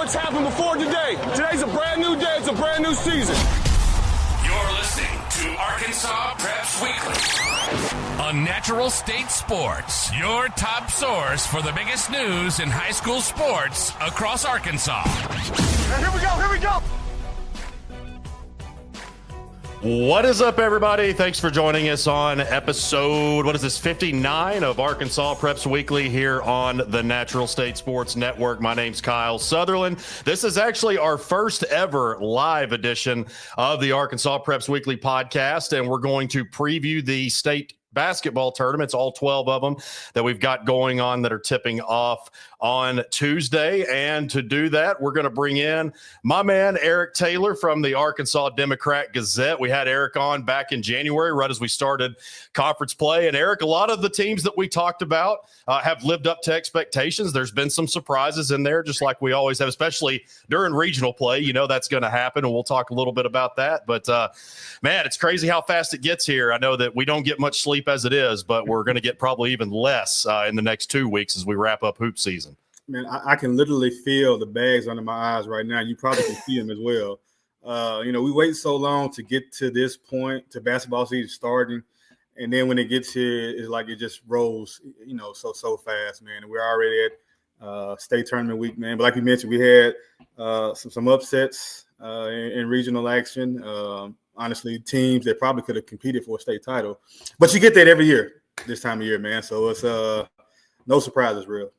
what's happened before today. Today's a brand new day. It's a brand new season. You're listening to Arkansas Preps Weekly on Natural State Sports, your top source for the biggest news in high school sports across Arkansas. And here we go. What is up, everybody? Thanks for joining us on episode, 59 of Arkansas Preps Weekly here on the Natural State Sports Network. My name's Kyle Sutherland. This is actually our first ever live edition of the Arkansas Preps Weekly podcast, and we're going to preview the state basketball tournaments, all 12 of them that we've got going on that are tipping off on Tuesday. And to do that, we're going to bring in my man, Erick Taylor from the Arkansas Democrat Gazette. We had Erick on back in January, right as we started conference play. And Erick, a lot of the teams that we talked about have lived up to expectations. There's been some surprises in there, just like we always have, especially during regional play. You know that's going to happen, and we'll talk a little bit about that. But, man, it's crazy how fast it gets here. I know that we don't get much sleep as it is, but we're going to get probably even less in the next 2 weeks as we wrap up hoop season. Man, I can literally feel the bags under my eyes right now. You probably can see them as well. We wait so long to get to this point, to basketball season starting, and then when it gets here, it's like it just rolls, so fast, man. And we're already at state tournament week, man. But like you mentioned, we had some upsets in regional action. Honestly, teams that probably could have competed for a state title. But you get that every year, this time of year, man. So it's no surprises, real.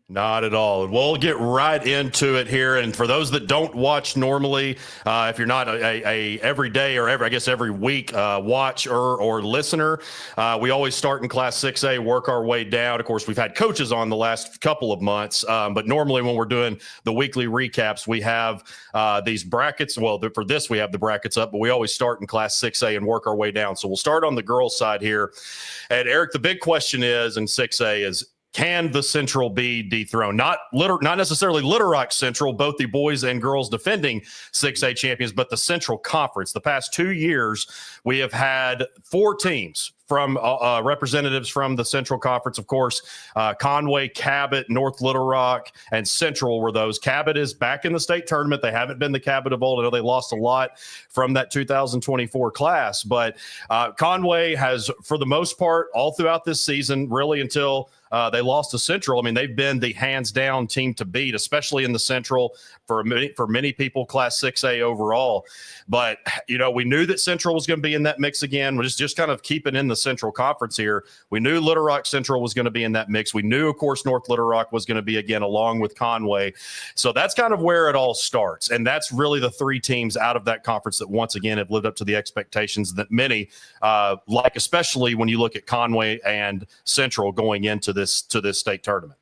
Not at all. We'll get right into it here. And for those that don't watch normally, if you're not a every day or every week watcher or listener, we always start in Class 6A, work our way down. Of course, we've had coaches on the last couple of months, but normally when we're doing the weekly recaps, we have these brackets. Well, for this, we have the brackets up, but we always start in Class 6A and work our way down. So we'll start on the girls' side here. And Erick, the big question is in 6A is, can the Central be dethroned? Not necessarily Little Rock Central, both the boys and girls defending 6A champions, but the Central Conference. The past 2 years, we have had 4 teams from representatives from the Central Conference. Of course, Conway, Cabot, North Little Rock, and Central were those. Cabot is back in the state tournament. They haven't been the Cabot of old. I know they lost a lot from that 2024 class, but Conway has, for the most part, all throughout this season, really until they lost to Central. I mean, they've been the hands-down team to beat, especially in the Central for many people, Class 6A overall. But, we knew that Central was going to be in that mix again. We're just kind of keeping in the Central Conference here. We knew Little Rock Central was going to be in that mix. We knew, of course, North Little Rock was going to be again along with Conway. So that's kind of where it all starts. And that's really the 3 teams out of that conference that once again have lived up to the expectations that many like, especially when you look at Conway and Central going into this state tournament.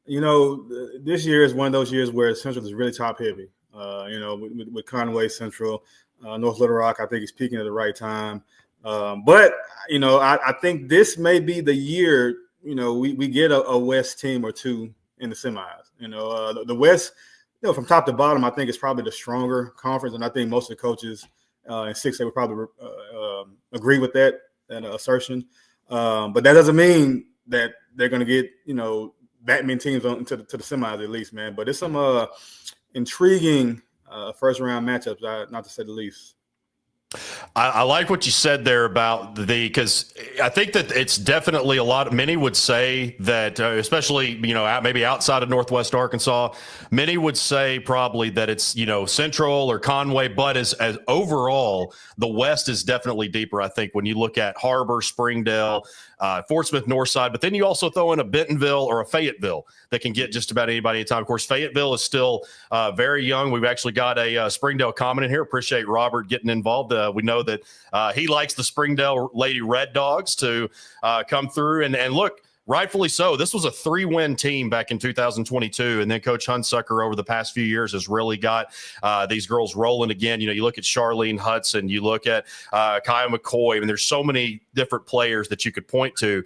This year is one of those years where Central is really top heavy. With Conway, Central, North Little Rock, I think he's peaking at the right time. But I think this may be the year, we get a West team or two in the semis. The West, from top to bottom, I think it's probably the stronger conference. And I think most of the coaches in 6A would probably agree with that assertion. But that doesn't mean that they're going to get, that many teams to the semis at least, man. But it's some intriguing first-round matchups, not to say the least. I like what you said there about because I think that it's definitely many would say that, especially, maybe outside of Northwest Arkansas, many would say probably that it's, Central or Conway, but as overall, the West is definitely deeper, I think, when you look at Harbor, Springdale, Fort Smith, Northside, but then you also throw in a Bentonville or a Fayetteville that can get just about anybody anytime. Of course, Fayetteville is still very young. We've actually got a Springdale comment in here. Appreciate Robert getting involved. We know that he likes the Springdale Lady Red Dogs to come through. And look, rightfully so. This was a 3-win team back in 2022, and then Coach Hunsucker over the past few years has really got these girls rolling again. You look at Charlene Hudson, you look at Kaya McCoy, and there's so many different players that you could point to.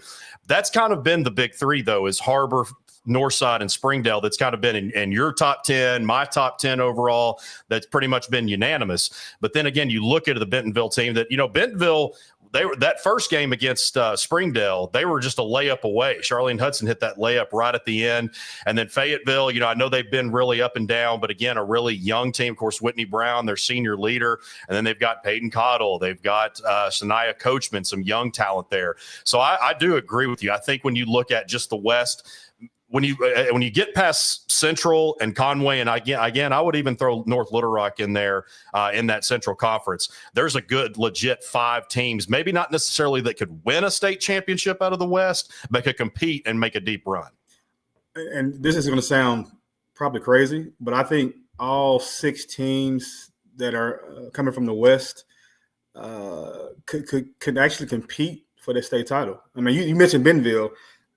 That's kind of been the big 3, though, is Harbor, Northside, and Springdale. That's kind of been in your top 10, my top 10 overall. That's pretty much been unanimous. But then again, you look at the Bentonville team that, Bentonville, they were that first game against Springdale. They were just a layup away. Charlene Hudson hit that layup right at the end, and then Fayetteville. I know they've been really up and down, but again, a really young team. Of course, Whitney Brown, their senior leader, and then they've got Peyton Cottle. They've got Sanaya Coachman, some young talent there. So I do agree with you. I think when you look at just the West, when you get past Central and Conway, and again, I would even throw North Little Rock in there in that Central Conference. There's a good, legit 5 teams, maybe not necessarily that could win a state championship out of the West, but could compete and make a deep run. And this is going to sound probably crazy, but I think all 6 teams that are coming from the West could actually compete for the state title. I mean, you mentioned Bentonville.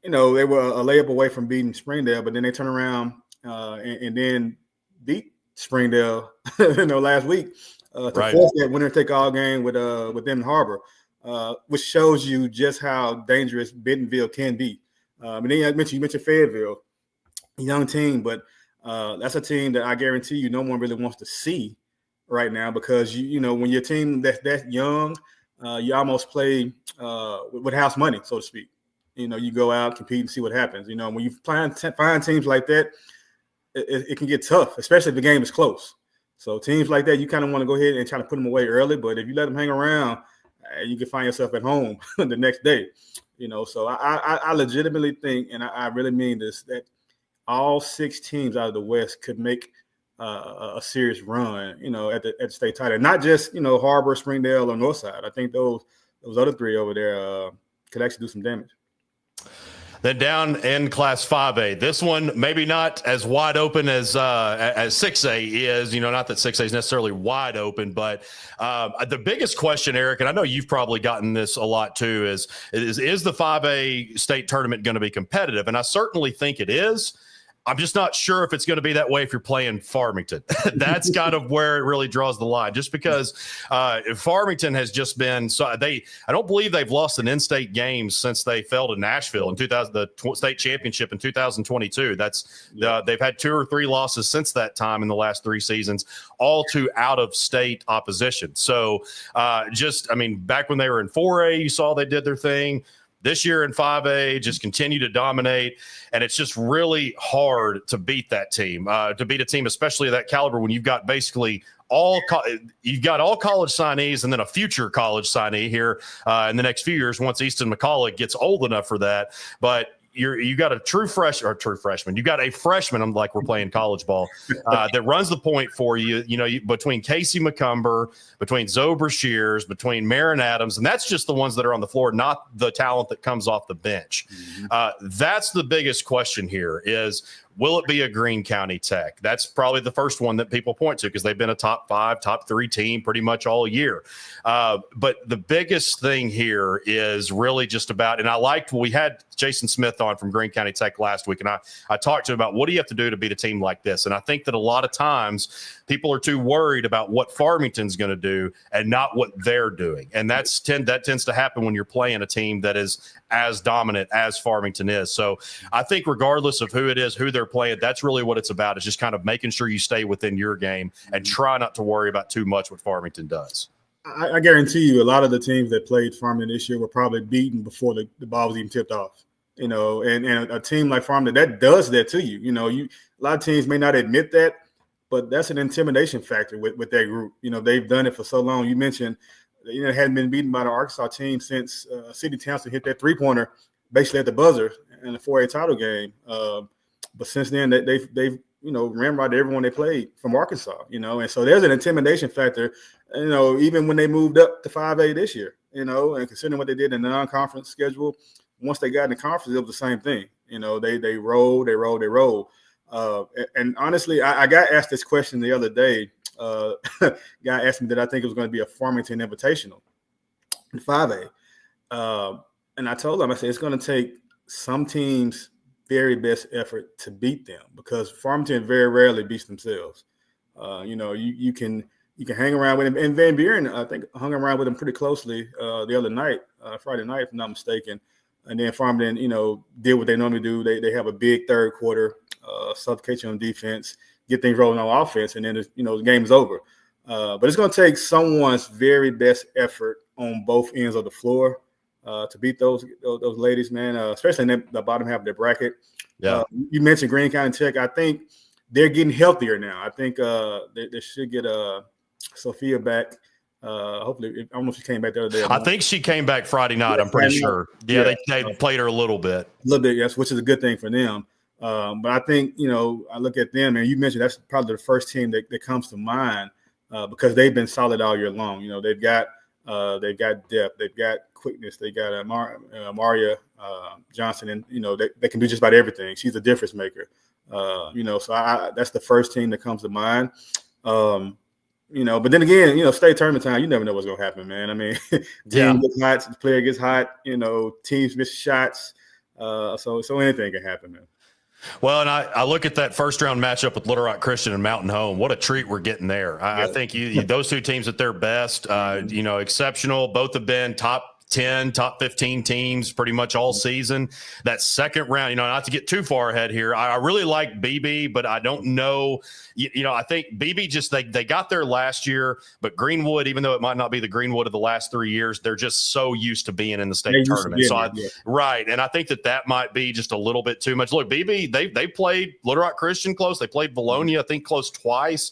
They were a layup away from beating Springdale, but then they turn around and then beat Springdale, last week to force that winner-take-all game with them in Harbor, which shows you just how dangerous Bentonville can be. And then you mentioned Fayetteville, a young team, but that's a team that I guarantee you no one really wants to see right now because when your team that's young, you almost play with house money, so to speak. You go out, compete, and see what happens. When you find teams like that, it can get tough, especially if the game is close. So teams like that, you kind of want to go ahead and try to put them away early. But if you let them hang around, you can find yourself at home the next day. So I legitimately think, and I really mean this, that all 6 teams out of the West could make a serious run, at the state title. Not just, Harbor, Springdale, or Northside. I think those other 3 over there could actually do some damage. Then down in Class 5A, this one maybe not as wide open as 6A is. Not that 6A is necessarily wide open, but the biggest question, Eric, and I know you've probably gotten this a lot too, is the 5A state tournament going to be competitive? And I certainly think it is. I'm just not sure if it's going to be that way if you're playing Farmington. That's kind of where it really draws the line, just because Farmington has just been I don't believe they've lost an in-state game since they fell to Nashville in the state championship in 2022. They've had 2 or 3 losses since that time in the last 3 seasons, all to out-of-state opposition. So back when they were in 4A, you saw they did their thing. This year in 5A, just continue to dominate, and it's just really hard to beat that team, to beat a team, especially of that caliber, when you've got basically all college signees and then a future college signee here in the next few years once Easton McCullough gets old enough for that. But you got a true freshman. You got a freshman, I'm like we're playing college ball, that runs the point for you. Between Casey McCumber, between Zoe Shears, between Marin Adams, and that's just the ones that are on the floor, not the talent that comes off the bench. That's the biggest question here is, will it be a Greene County Tech? That's probably the first one that people point to because they've been a top 5, top 3 team pretty much all year. But the biggest thing here is really just about, and we had Jason Smith on from Greene County Tech last week, and I talked to him about what do you have to do to beat a team like this. And I think that a lot of times people are too worried about what Farmington's going to do and not what they're doing. And that tends to happen when you're playing a team that is as dominant as Farmington is. So I think regardless of who it is, who they're playing, that's really what it's about. It's just kind of making sure you stay within your game and try not to worry about too much what Farmington does. I guarantee you a lot of the teams that played Farmington this year were probably beaten before the ball was even tipped off. And a team like Farmington, that does that to you. A lot of teams may not admit that, but that's an intimidation factor with that group. They've done it for so long. You mentioned, hadn't been beaten by the Arkansas team since Sidney Townsend hit that 3-pointer basically at the buzzer in the 4A title game. But since then, they've ramrodded everyone they played from Arkansas, and so there's an intimidation factor, even when they moved up to 5A this year, and considering what they did in the non-conference schedule, once they got in the conference, it was the same thing. They rolled. And honestly, I got asked this question the other day. Guy asked me that I think it was going to be a Farmington Invitational in 5A. And I told him, I said, it's going to take some teams' very best effort to beat them because Farmington very rarely beats themselves. You can hang around with him. And Van Buren, I think, hung around with him pretty closely the other night, Friday night, if I'm not mistaken. And then Farmington, did what they normally do. They have a big third quarter, suffocation on defense, get things rolling on offense, and then the game is over. But it's going to take someone's very best effort on both ends of the floor to beat those ladies, man, especially in the bottom half of their bracket. Yeah. You mentioned Greene County Tech. I think they're getting healthier now. I think they should get Sophia back. Hopefully, I don't know if she came back the other day. I think she came back Friday night. I'm pretty sure. Yeah, they played her a little bit. Yes, which is a good thing for them. But I think, I look at them, and you mentioned that's probably the first team that comes to mind because they've been solid all year long. They've got depth, they've got quickness, they got Maria Johnson, and they can do just about everything. She's a difference maker. So that's the first team that comes to mind. But then again, state tournament time, you never know what's gonna happen, man. I mean, team gets hot, the player gets hot, teams miss shots. So anything can happen, man. Well, and I look at that first round matchup with Little Rock Christian and Mountain Home. What a treat we're getting there. I think those two teams at their best, exceptional. Both have been top 10, top 15 teams pretty much all season. That second round, not to get too far ahead here, I really like BB, but I don't know. I think BB just they got there last year, but Greenwood, even though it might not be the Greenwood of the last 3 years, they're just so used to being in the state tournament. Right, and I think that might be just a little bit too much. Look, BB, they played Little Rock Christian close. They played Bologna, I think, close twice.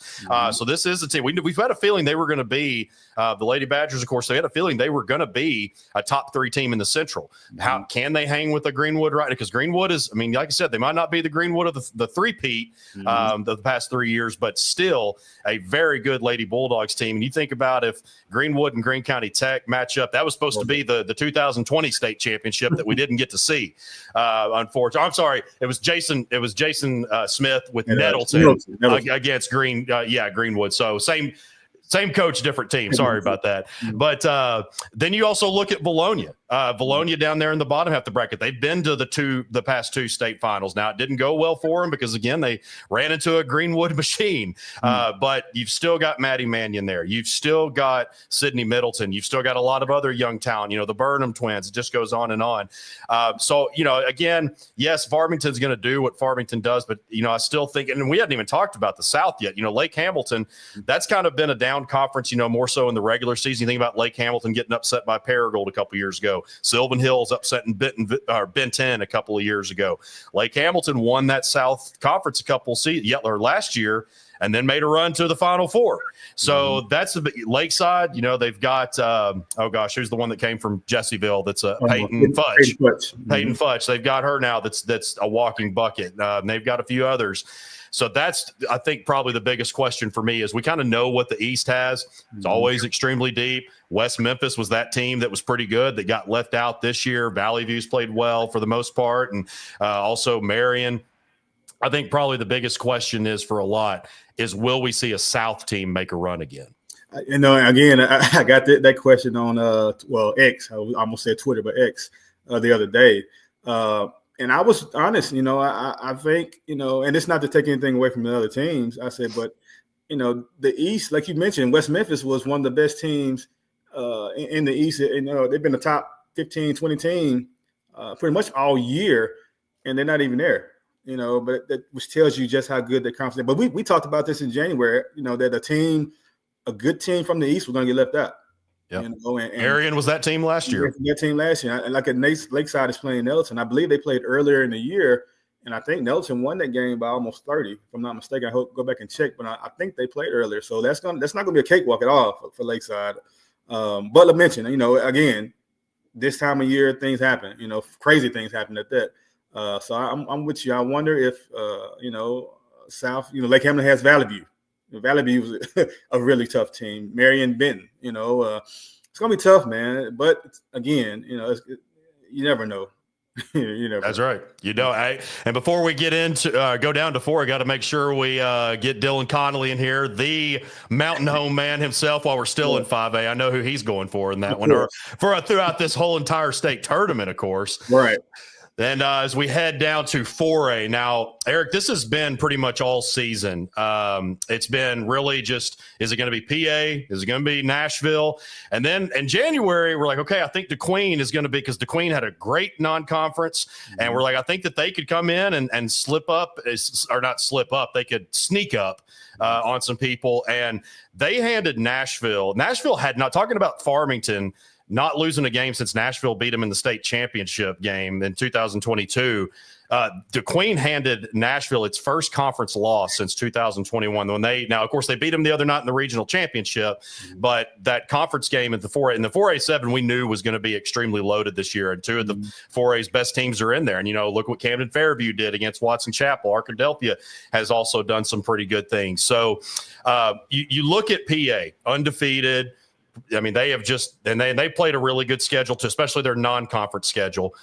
So this is a team. We've had a feeling they were going to be the Lady Badgers, of course. They had a feeling they were going to be a top 3 team in the Central. How can they hang with the Greenwood, right? Because Greenwood is, like I said, they might not be the Greenwood of the three-peat the past 3 years, but still a very good Lady Bulldogs team. And you think about if Greenwood and Greene County Tech match up, that was supposed to be the 2020 state championship that we didn't get to see. Unfortunately, I'm sorry, it was Jason Smith with Nettleton against Greenwood. So same coach, different team. Sorry about that. But then you also look at Bologna. Bologna down there in the bottom half of the bracket. They've been to the past 2 state finals. Now, it didn't go well for them because, again, they ran into a Greenwood machine. But you've still got Maddie Mannion there. You've still got Sydney Middleton. You've still got a lot of other young talent, the Burnham twins. It just goes on and on. So, again, yes, Farmington's going to do what Farmington does. But, I still think, and we hadn't even talked about the South yet. Lake Hamilton, that's kind of been a down conference, more so in the regular season. You think about Lake Hamilton getting upset by Paragould a couple years ago. Sylvan Hills upsetting Benton a couple of years ago. Lake Hamilton won that South Conference a couple of last year, and then made a run to the Final Four. So that's the Lakeside. They've got who's the one that came from Jesseville? That's Peyton Fudge. Peyton Fudge. They've got her now. That's a walking bucket. They've got a few others. So that's, I think, probably the biggest question for me is we kind of know what the East has. It's always extremely deep. West Memphis was that team that was pretty good that got left out this year. Valley View's played well for the most part, and also Marion. I think probably the biggest question is for a lot is will we see a South team make a run again? Again, I got that question on X. I almost said Twitter, but X the other day. And I was honest, I think, and it's not to take anything away from the other teams. I said, but, the East, like you mentioned, West Memphis was one of the best teams in the East. They've been the top 15, 20 team pretty much all year, and they're not even there, but that which tells you just how good the conference is. But we talked about this in January, that a good team from the East was going to get left out. Yeah, Arian was that team last year. And like Lakeside is playing Nelson. I believe they played earlier in the year, and I think Nelson won that game by almost 30, if I'm not mistaken. I hope go back and check, but I think they played earlier. So that's not going to be a cakewalk at all for Lakeside. But I mentioned, again, this time of year things happen. Crazy things happen at that. So I'm with you. I wonder if South, Lake Hamilton has Valley View. Valley View was a really tough team. Marion Benton, it's gonna be tough, man. But again, you never know. That's right. And before we get into go down to 4, I got to make sure we get Dylan Connolly in here, the Mountain Home man himself. While we're still in 5A, I know who he's going for in that one, or throughout this whole entire state tournament, of course. Right. And as we head down to 4A now, Eric, this has been pretty much all season. It's been really just, is it going to be PA? Is it going to be Nashville? And then in January, we're like, okay, I think DeQueen is going to be, because DeQueen had a great non-conference. And we're like, I think that they could come in and slip up, or not slip up, they could sneak up on some people. And they handed Nashville had not, talking about Farmington, not losing a game since Nashville beat them in the state championship game in 2022. DeQueen handed Nashville its first conference loss since 2021. Now, of course, they beat them the other night in the regional championship, but that conference game in the 4A7 we knew was going to be extremely loaded this year. And two of the 4A's best teams are in there. And, look what Camden Fairview did against Watson Chapel. Arkadelphia has also done some pretty good things. So you look at PA, undefeated. I mean, they have they played a really good schedule, especially their non-conference schedule.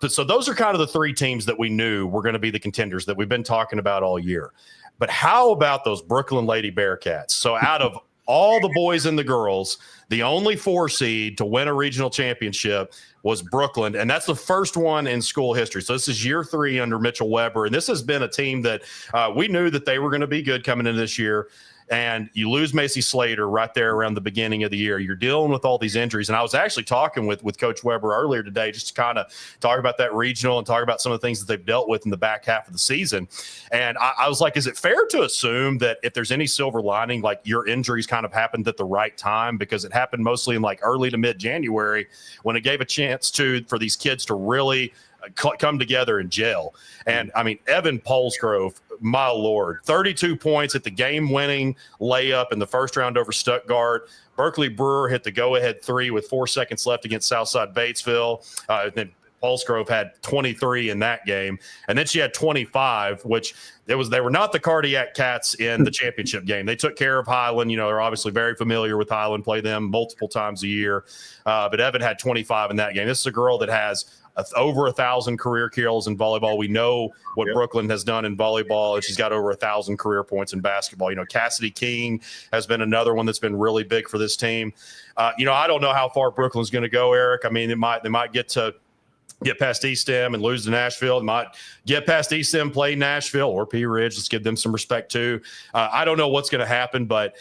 So those are kind of the three teams that we knew were going to be the contenders that we've been talking about all year. But how about those Brooklyn Lady Bearcats? So out of all the boys and the girls, the only 4 seed to win a regional championship was Brooklyn, and that's the first one in school history. So this is year 3 under Mitchell Weber, and this has been a team that we knew that they were going to be good coming into this year. And you lose Macy Slater right there around the beginning of the year. You're dealing with all these injuries. And I was actually talking with Coach Weber earlier today just to kind of talk about that regional and talk about some of the things that they've dealt with in the back half of the season. And I was like, is it fair to assume that if there's any silver lining, like your injuries kind of happened at the right time? Because it happened mostly in like early to mid-January when it gave a chance for these kids to really come together and gel. And I mean, Evan Polsgrove, my Lord, 32 points at the game-winning layup in the first round over Stuttgart. Berkeley Brewer hit the go-ahead 3 with 4 seconds left against Southside Batesville. Then Polsgrove had 23 in that game, and then she had 25, which they were not the Cardiac Cats in the championship game. They took care of Highland. They're obviously very familiar with Highland, play them multiple times a year. But Evan had 25 in that game. This is a girl that has over 1,000 career kills in volleyball. We know what Brooklyn has done in volleyball, and she's got over 1,000 career points in basketball. Cassidy King has been another one that's been really big for this team. I don't know how far Brooklyn's going to go, Eric. I mean, they might get past East End and lose to Nashville. They might get past East End, play Nashville or Pea Ridge. Let's give them some respect too. I don't know what's going to happen, but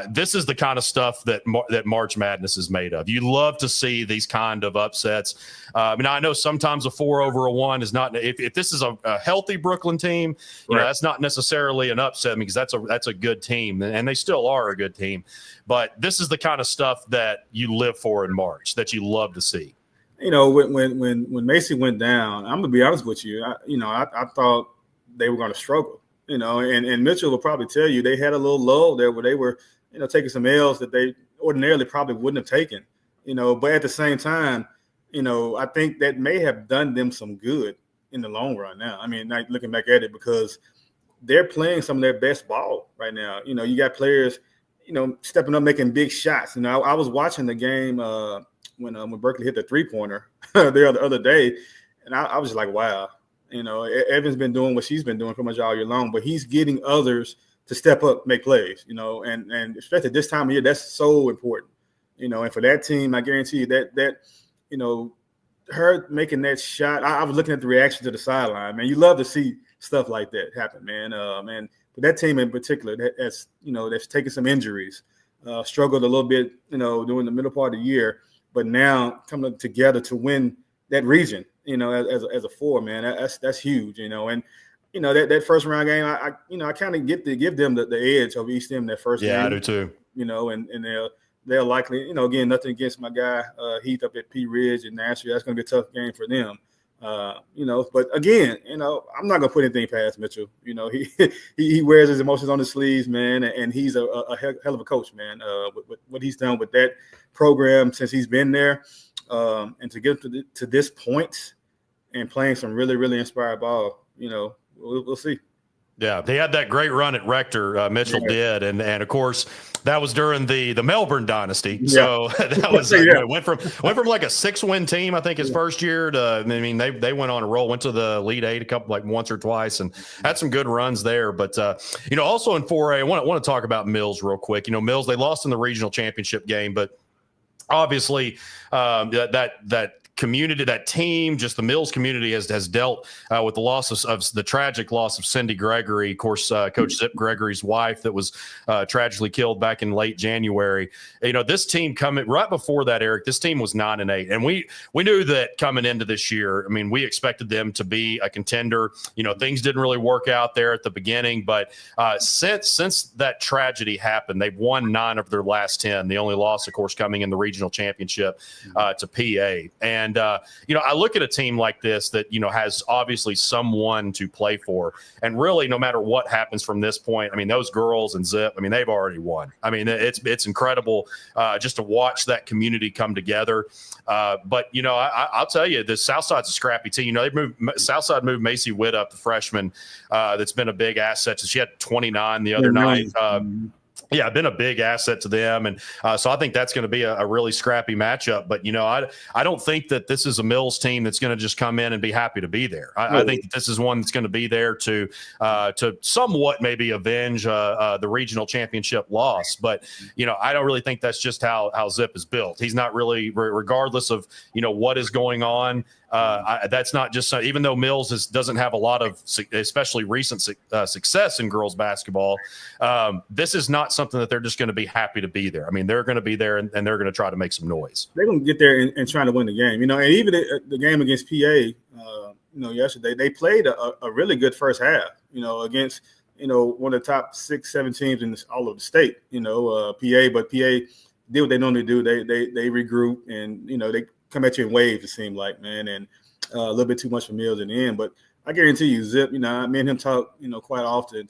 this is the kind of stuff that March Madness is made of. You love to see these kind of upsets. I know sometimes a 4 over a 1 is not. If this is a healthy Brooklyn team, that's not necessarily an upset because that's a good team, and they still are a good team. But this is the kind of stuff that you live for in March that you love to see. When Macy went down, I'm gonna be honest with you. I thought they were going to struggle. And Mitchell will probably tell you they had a little lull there where they were, taking some L's that they ordinarily probably wouldn't have taken. But at the same time, I think that may have done them some good in the long run. Now, I mean, like looking back at it, because they're playing some of their best ball right now. You got players, stepping up, making big shots. I was watching the game when Berkeley hit the 3-pointer the other day, and I was just like, wow. Evan's been doing what she's been doing pretty much all year long, but he's getting others to step up, make plays, and especially this time of year, that's so important, and for that team, I guarantee you that her making that shot, I was looking at the reaction to the sideline, man. You love to see stuff like that happen, man. But that team in particular, that's taken some injuries, struggled a little bit, during the middle part of the year, but now coming together to win that region, as a 4, man, that's huge, and that first round game, I kind of get to give them the edge over East End that first game. Yeah, I do too. And they're likely, again, nothing against my guy Heath up at Pea Ridge and Nashville. That's going to be a tough game for them. But again, I'm not going to put anything past Mitchell. He wears his emotions on his sleeves, man, and he's a hell of a coach, man. With what he's done with that program since he's been there, and to get to this point and playing some really, really inspired ball, we'll see. Yeah, they had that great run at Rector, Mitchell did, and of course that was during the Melbourne dynasty. Yeah. So that was went from like a 6-win team, I think, his first year to, they went on a roll, went to the Elite 8 once or twice, and had some good runs there. But also in 4A, I want to talk about Mills real quick. Mills, they lost in the regional championship game, but obviously that community, that team, just the Mills community has dealt with the loss of the tragic loss of Cindy Gregory, of course, Coach Zip Gregory's wife that was tragically killed back in late January. This team coming right before that, Eric, this team was 9-8. And we knew that coming into this year, I mean, we expected them to be a contender. Things didn't really work out there at the beginning, but since that tragedy happened, they've won 9 of their last 10. The only loss, of course, coming in the regional championship to PA. And, I look at a team like this that, has obviously someone to play for. And really, no matter what happens from this point, I mean, those girls and Zip, I mean, they've already won. I mean, it's incredible just to watch that community come together. But, I'll tell you, the Southside's a scrappy team. Southside moved Macy Witt up, the freshman, that's been a big asset. So she had 29 the other night. Yeah, been a big asset to them. And so I think that's going to be a really scrappy matchup. But, I don't think that this is a Mills team that's going to just come in and be happy to be there. I think that this is one that's going to be there to somewhat maybe avenge the regional championship loss. But, I don't really think that's just how Zip is built. He's not really, regardless of, what is going on, that's not just even though Mills doesn't have a lot of especially recent success in girls basketball, this is not something that they're just going to be happy to be there. I mean, they're going to be there and they're going to try to make some noise. They're going to get there and try to win the game, and even the game against PA, yesterday, they played a really good first half, against, one of the top 6-7 teams in all of the state, PA, but PA did what they normally do. They regroup and, they come at you in waves, it seemed like, man, and a little bit too much for Mills in the end. But I guarantee you, Zip, me and him talk, quite often.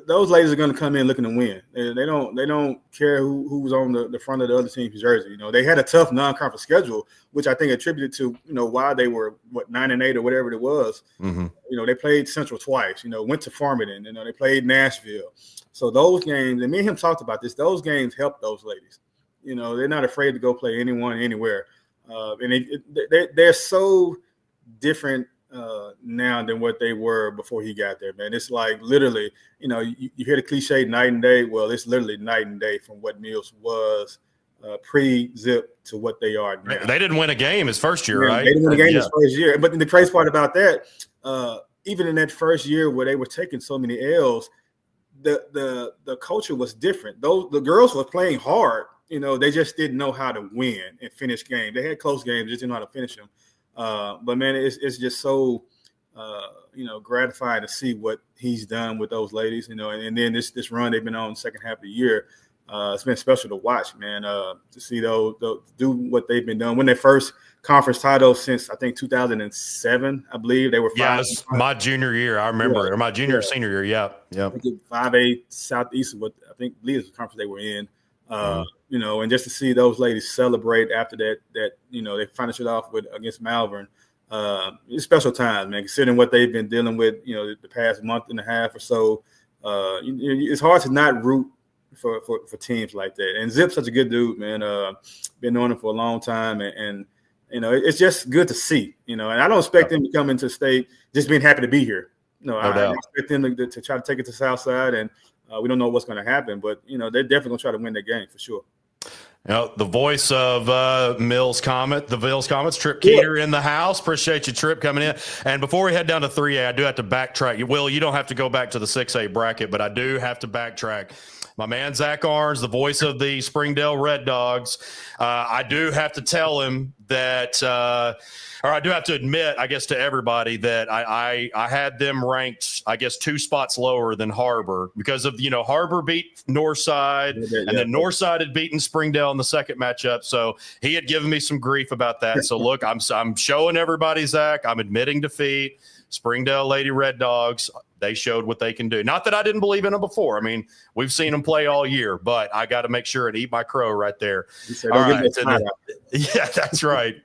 Those ladies are going to come in looking to win. They don't care who's on the front of the other team's jersey. They had a tough non-conference schedule, which I think attributed to why they were 9-8 or whatever it was. Mm-hmm. They played Central twice. Went to Farmington. They played Nashville. So those games, and me and him talked about this. Those games helped those ladies. They're not afraid to go play anyone, anywhere. And they're so different now than what they were before he got there, man. It's like literally, you hear the cliche night and day. Well, it's literally night and day from what Mills was pre-Zip to what they are now. They didn't win a game his first year, right? They didn't win a game his first year. But the crazy part about that, even in that first year where they were taking so many L's, the culture was different. The girls were playing hard. They just didn't know how to win and finish games. They had close games, just didn't know how to finish them. But man, it's just so gratifying to see what he's done with those ladies. And then this run they've been on the second half of the year. It's been special to watch, man. To see those do what they've been doing. Win their first conference title since I think 2007, I believe. They were 5. Yeah, it was my junior year. I remember, or my junior or senior year. Yeah. 5A Southeast is what I believe is the conference they were in. And just to see those ladies celebrate after that they finished it off against Malvern. It's special times, man, considering what they've been dealing with, the past month and a half or so. It's hard to not root for teams like that. And Zip's such a good dude, man. Been knowing him for a long time, and it's just good to see, and I don't expect them to come into state just being happy to be here. I expect them to try to take it to Southside, and we don't know what's going to happen, but they're definitely going to try to win the game for sure. The voice of Mills Comets, Trip Keeter in the house. Appreciate you, Trip, coming in. And before we head down to 3A, I do have to backtrack. Will, you don't have to go back to the 6A bracket, but I do have to backtrack. My man, Zach Arns, the voice of the Springdale Red Dogs, I do have to tell him that or I do have to admit, I guess, to everybody that I had them ranked, I guess, 2 spots lower than Harbor because of, Harbor beat Northside and then Northside had beaten Springdale in the second matchup. So he had given me some grief about that. So look, I'm showing everybody, Zach, I'm admitting defeat. Springdale Lady Red Dogs, they showed what they can do. Not that I didn't believe in them before. I mean, we've seen them play all year, but I got to make sure and eat my crow right there. All right. Yeah, that's right.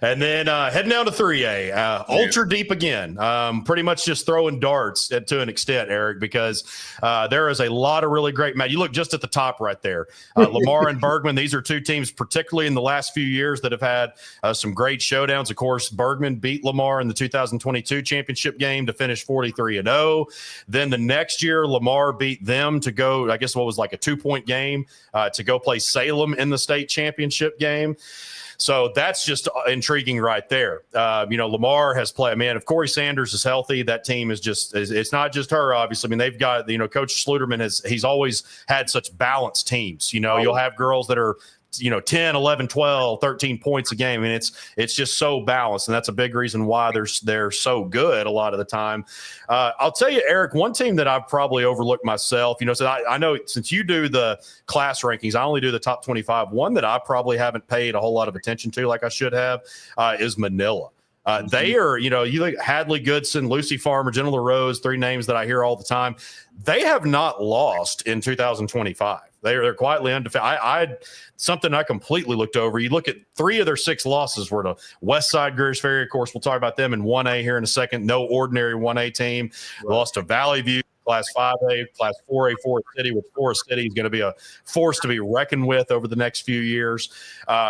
And then heading down to 3A, ultra deep again, pretty much just throwing darts to an extent, Eric, because there is a lot of really great matches. You look just at the top right there. Lamar and Bergman, these are 2 teams, particularly in the last few years, that have had some great showdowns. Of course, Bergman beat Lamar in the 2022 championship game to finish 43-0. Then the next year, Lamar beat them to go, I guess what was like a 2-point game to go play Salem in the state championship game. So that's just intriguing right there. Lamar has played. Man, if Corey Sanders is healthy, that team is just. It's not just her, obviously. I mean, they've got Coach Sluderman he's always had such balanced teams. You'll have girls that are 10, 11, 12, 13 points a game. I mean, it's just so balanced, and that's a big reason why they're so good a lot of the time. I'll tell you, Eric, one team that I've probably overlooked myself, so I know since you do the class rankings, I only do the top 25. One that I probably haven't paid a whole lot of attention to like I should have is Manila. They are, you look at Hadley Goodson, Lucy Farmer, Jenna LaRose, three names that I hear all the time. They have not lost in 2025. They're quietly undefeated. Something I completely looked over. You look at 3 of their 6 losses were to Westside Greers Ferry. Of course, we'll talk about them in 1A here in a second. No ordinary 1A team. Right. Lost to Valley View. Class 5A, Class 4A, Forest City, which Forest City is going to be a force to be reckoned with over the next few years.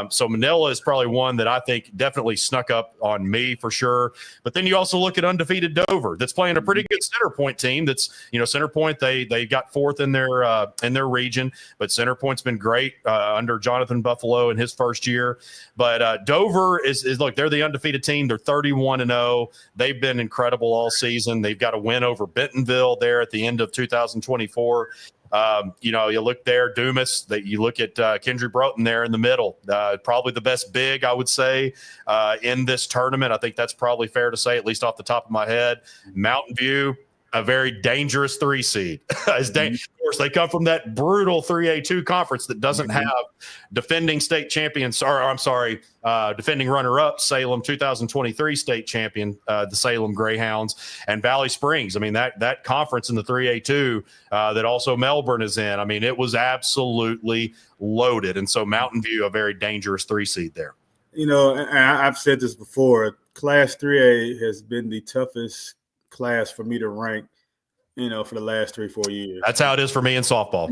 So Manila is probably one that I think definitely snuck up on me for sure. But then you also look at undefeated Dover that's playing a pretty good Center Point team. That's Center Point they got 4th in their region, but Center Point's been great under Jonathan Buffalo in his first year. But Dover is look, they're the undefeated team. They're 31-0. They've been incredible all season. They've got a win over Bentonville there at the end of 2024. You look there, Dumas, that you look at Kendry Broughton there in the middle, probably the best big, I would say, in this tournament. I think that's probably fair to say, at least off the top of my head. Mountain View, a very dangerous 3 seed. Of course, they come from that brutal 3A2 conference that doesn't have defending state champions, defending runner-up Salem 2023 state champion, the Salem Greyhounds, and Valley Springs. I mean, that conference in the 3A2 that also Melbourne is in, I mean, it was absolutely loaded. And so Mountain View, a very dangerous 3 seed there. And I've said this before, Class 3A has been the toughest class for me to rank, for the last 3-4 years. That's how it is for me in softball.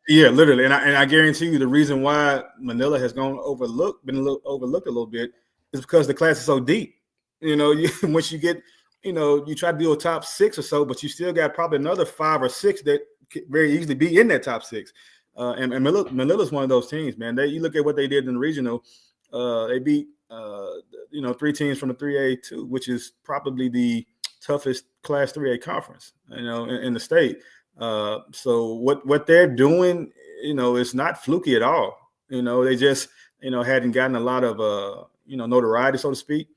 Yeah, literally. And I guarantee you the reason why Manila has been overlooked a little bit is because the class is so deep. Once you get, you try to do a top 6 or so, but you still got probably another 5 or 6 that could very easily be in that top 6. And Manila's one of those teams, man. You look at what they did in the regional. They beat 3 teams from the 3A2, which is probably the toughest Class 3A conference, in the state. So what they're doing, is not fluky at all. They just, hadn't gotten a lot of, notoriety, so to speak.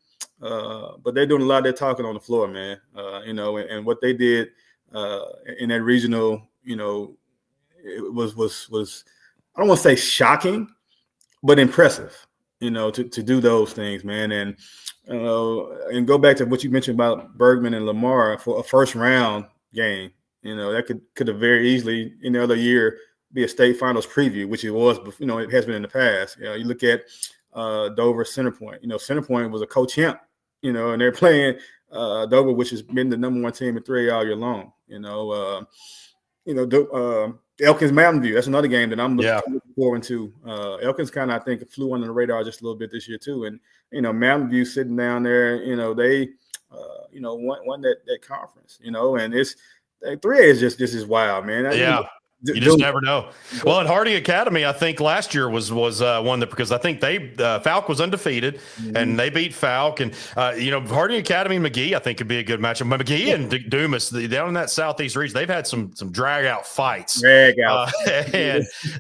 But they're doing a lot of their talking on the floor, man. And what they did in that regional, it was I don't want to say shocking, but impressive. To do those things, man. And go back to what you mentioned about Bergman and Lamar for a first round game, that could have very easily in the other year be a state finals preview, which it was, it has been in the past. You look at Dover Center Point, Center Point was a co-champ, and they're playing Dover, which has been the number 1 team in 3A all year long. Elkins Mountain View, that's another game that I'm looking forward to. Elkins kind of, I think, flew under the radar just a little bit this year too. And Mountain View sitting down there, they won that conference, and it's 3A is just as wild, man. You just never know. Well, at Harding Academy, I think last year was one that, because I think Falk was undefeated and they beat Falk, and Harding Academy and McGee I think could be a good matchup. But McGee and Dumas down in that southeast region, they've had some drag out fights. And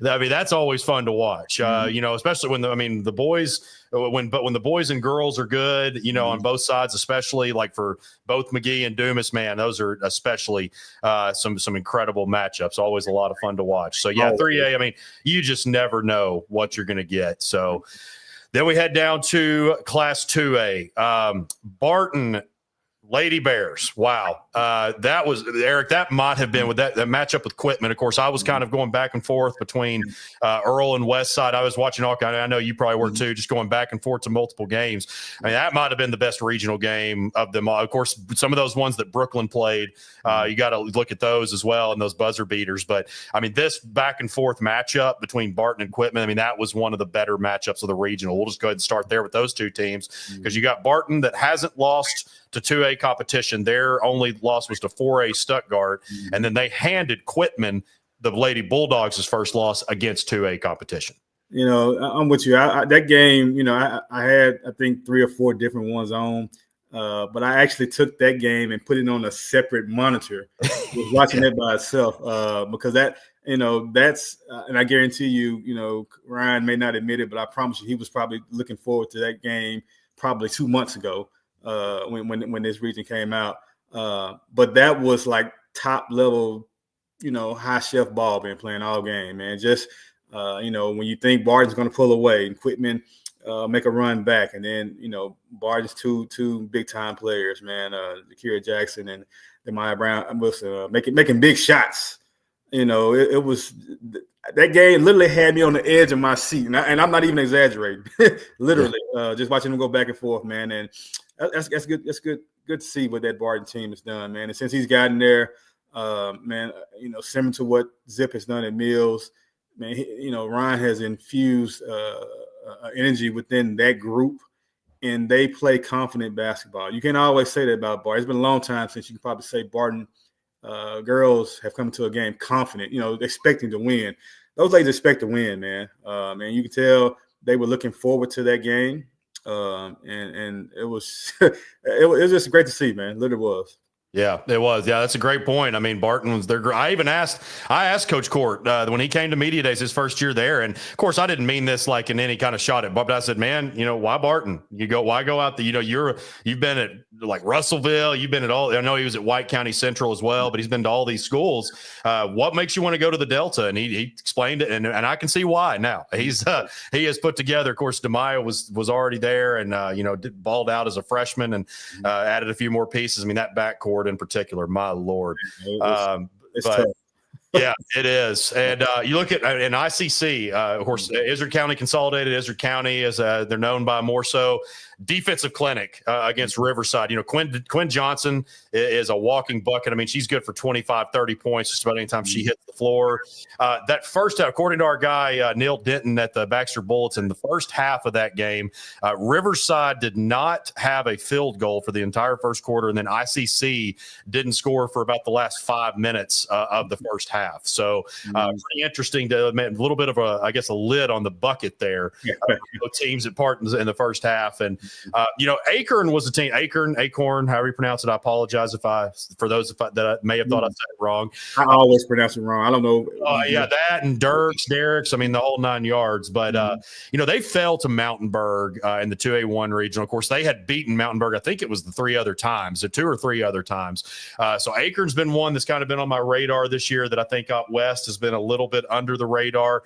I mean, that's always fun to watch. Especially when the boys. When the boys and girls are good, on both sides, especially like for both McGee and Dumas, man, those are especially some incredible matchups. Always a lot of fun to watch. So 3A, I mean, you just never know what you're going to get. So then we head down to Class 2A. Barton Lady Bears. Wow. That was, Eric, that might have been with that matchup with Quitman. Of course, I was kind of going back and forth between Earl and Westside. I was watching all kind of, I know you probably were too, just going back and forth to multiple games. I mean, that might have been the best regional game of them all. Of course, some of those ones that Brooklyn played, you got to look at those as well and those buzzer beaters. But, I mean, this back and forth matchup between Barton and Quitman, I mean, that was one of the better matchups of the regional. We'll just go ahead and start there with those two teams because you got Barton that hasn't lost to 2A competition. Their only loss was to 4A Stuttgart, and then they handed Quitman, the Lady Bulldogs' first loss against 2A competition. I'm with you. That game, I had, I think, 3 or 4 different ones on. But I actually took that game and put it on a separate monitor, watching it by itself, because that's and I guarantee you, Ryan may not admit it, but I promise you, he was probably looking forward to that game probably 2 months ago when this region came out. But that was like top level, high shelf ball being playing all game, man. Just when you think Barton's going to pull away and Quitman make a run back, and then Barton's two big time players, man. Akira Jackson and Maya Brown was making big shots. It was that game literally had me on the edge of my seat, and I'm not even exaggerating. Literally, just watching them go back and forth, man. And that's good. That's good to see what that Barton team has done, man. And since he's gotten there, man, similar to what Zip has done at Mills, man, Ryan has infused energy within that group, and they play confident basketball. You can't always say that about Barton. It's been a long time since you can probably say Barton girls have come to a game confident, expecting to win. Those ladies expect to win, man. And you can tell they were looking forward to that game. And it was it was just great to see, man. Literally was. Yeah, it was. Yeah, that's a great point. I mean, Barton was there. I asked Coach Court when he came to media days his first year there, and of course I didn't mean this like in any kind of shot at Bob, but I said, man, why Barton? Why go out there? You've been at like Russellville, you've been at all. I know he was at White County Central as well, but he's been to all these schools. What makes you want to go to the Delta? And he explained it, and I can see why now. He has put together. Of course, DeMaio was already there, and balled out as a freshman, and added a few more pieces. I mean, that backcourt in particular, my Lord. It's tough. Yeah, it is. And you look at in ICC, of course, Izard County Consolidated. Izard County is they're known by more so defensive clinic against Riverside. Quinn Johnson is a walking bucket. I mean, she's good for 25, 30 points just about any time she hits the floor. That first half, according to our guy, Neil Denton at the Baxter Bulletin, the first half of that game, Riverside did not have a field goal for the entire first quarter, and then ICC didn't score for about the last 5 minutes of the first half. So pretty interesting to a little bit of a lid on the bucket there. Teams at Partons in the first half. And Acorn was a team. Acorn, however you pronounce it. I apologize for those that may have thought I said it wrong. I always pronounce it wrong. I don't know. That and Derek's. I mean, the whole 9 yards. But they fell to Mountainburg in the 2A1 regional. Of course, they had beaten Mountainburg. I think it was the 2 or 3 other times. So Acorn's been one that's kind of been on my radar this year that I think out west has been a little bit under the radar.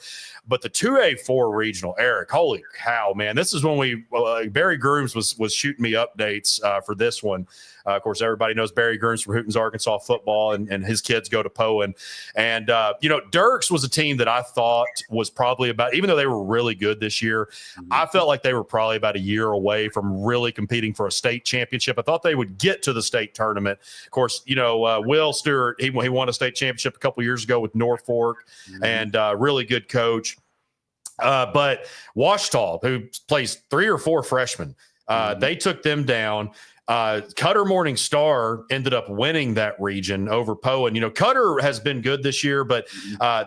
But the 2A4 regional, Eric, holy cow, man! This is when Barry Grooms was shooting me updates for this one. Of course, everybody knows Barry Grooms from Hooten's Arkansas football, and his kids go to Poen. And, Dirks was a team that I thought was probably about, even though they were really good this year, I felt like they were probably about a year away from really competing for a state championship. I thought they would get to the state tournament. Of course, Will Stewart, he won a state championship a couple years ago with Norfolk, and really good coach. But Washita, who plays 3 or 4 freshmen, they took them down. Cutter Morning Star ended up winning that region over Poen. Cutter has been good this year, but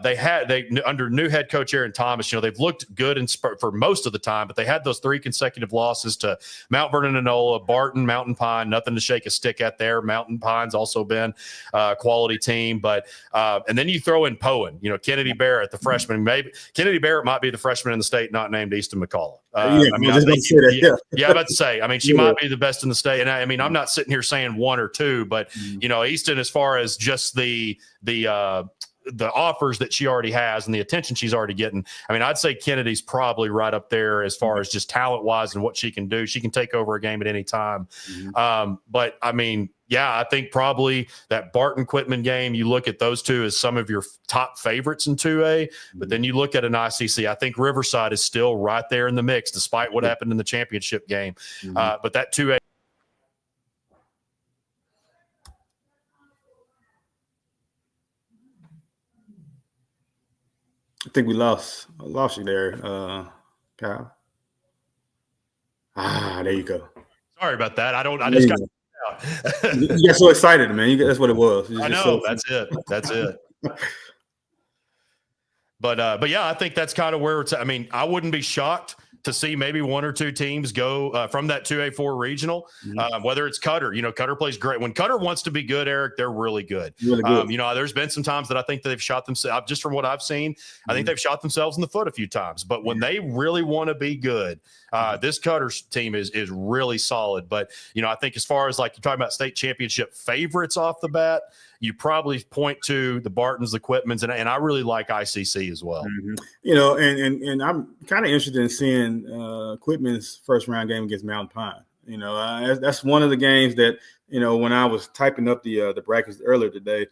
they under new head coach Aaron Thomas, they've looked good for most of the time, but they had those 3 consecutive losses to Mount Vernon Enola, Barton, Mountain Pine, nothing to shake a stick at there. Mountain Pine's also been a quality team, but and then you throw in Poen, Kennedy Barrett, the freshman. Maybe Kennedy Barrett might be the freshman in the state not named Easton McCullough. I'm about to say, she might be the best in the state. And I'm not sitting here saying 1 or 2, but Easton, as far as just the offers that she already has and the attention she's already getting, I'd say Kennedy's probably right up there as far as just talent wise and what she can do. She can take over a game at any time. But I think probably that Barton Quitman game, you look at those two as some of your top favorites in 2A, but then you look at an ICC. I think Riverside is still right there in the mix, despite what happened in the championship game. But that 2A. I think we lost you there, Kyle. There you go. Sorry about that. I just got out. You got so excited, man. That's what it was. I know. That's it. But yeah, I think that's kind of where it's. I mean, I wouldn't be shocked to see maybe one or two teams go from that 2A4 regional, whether it's Cutter. Cutter plays great. When Cutter wants to be good, Eric, they're really good. Really good. There's been some times that I think that they've shot themselves, just from what I've seen, I think they've shot themselves in the foot a few times. But when they really want to be good, this Cutter team is really solid. But, I think as far as like you're talking about state championship favorites off the bat, you probably point to the Bartons, the Quitmans, and I really like ICC as well. And I'm kind of interested in seeing Quitman's first round game against Mountain Pine. That's one of the games that, when I was typing up the brackets earlier today,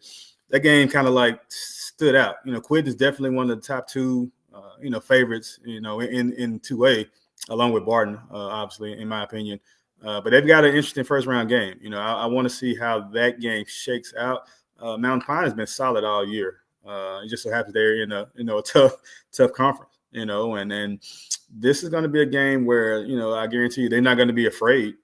that game kind of like stood out. Quitman is definitely one of the top two, favorites, in 2A, along with Barton, obviously, in my opinion. But they've got an interesting first round game. I want to see how that game shakes out. Mountain Pine has been solid all year. It just so happens they're in a tough conference, and then this is going to be a game where, I guarantee you they're not going to be afraid,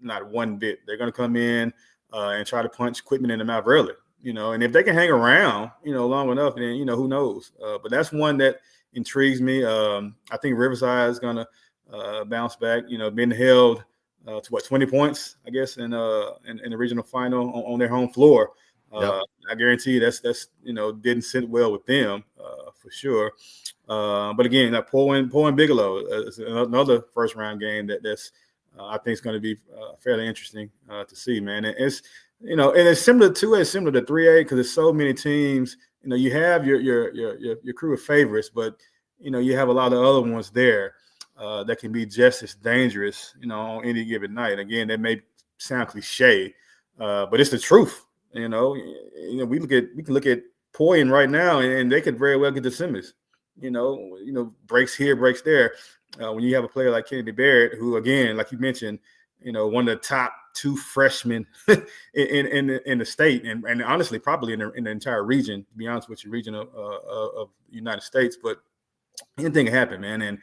not one bit. They're going to come in and try to punch Quitman in the mouth early, and if they can hang around, long enough, then, who knows? But that's one that intrigues me. I think Riverside is going to bounce back, being held to 20 points, I guess, in the regional final on their home floor. Yep. I guarantee you that's didn't sit well with them for sure. But again, that Poe and Bigelow is another first round game that's I think is going to be fairly interesting to see, man. And it's and it's similar to 3A because there's so many teams. You have your crew of favorites, but you have a lot of other ones there that can be just as dangerous, on any given night. Again, that may sound cliche, but it's the truth. We can look at Poyen right now, and they could very well get to Simmons. Breaks here, breaks there. When you have a player like Kennedy Barrett, who, again, like you mentioned, one of the top two freshmen in the state, and honestly, probably in the entire region. To be honest with you, region of the United States. But anything can happen, man. And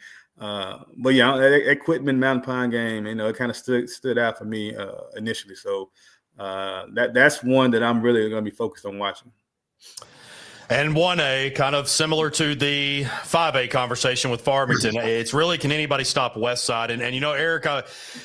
but yeah, that Quitman Mountain Pine game, it kind of stood out for me initially. So. That's one that I'm really going to be focused on watching. And 1A, kind of similar to the 5A conversation with Farmington. It's really, can anybody stop Westside? And Eric,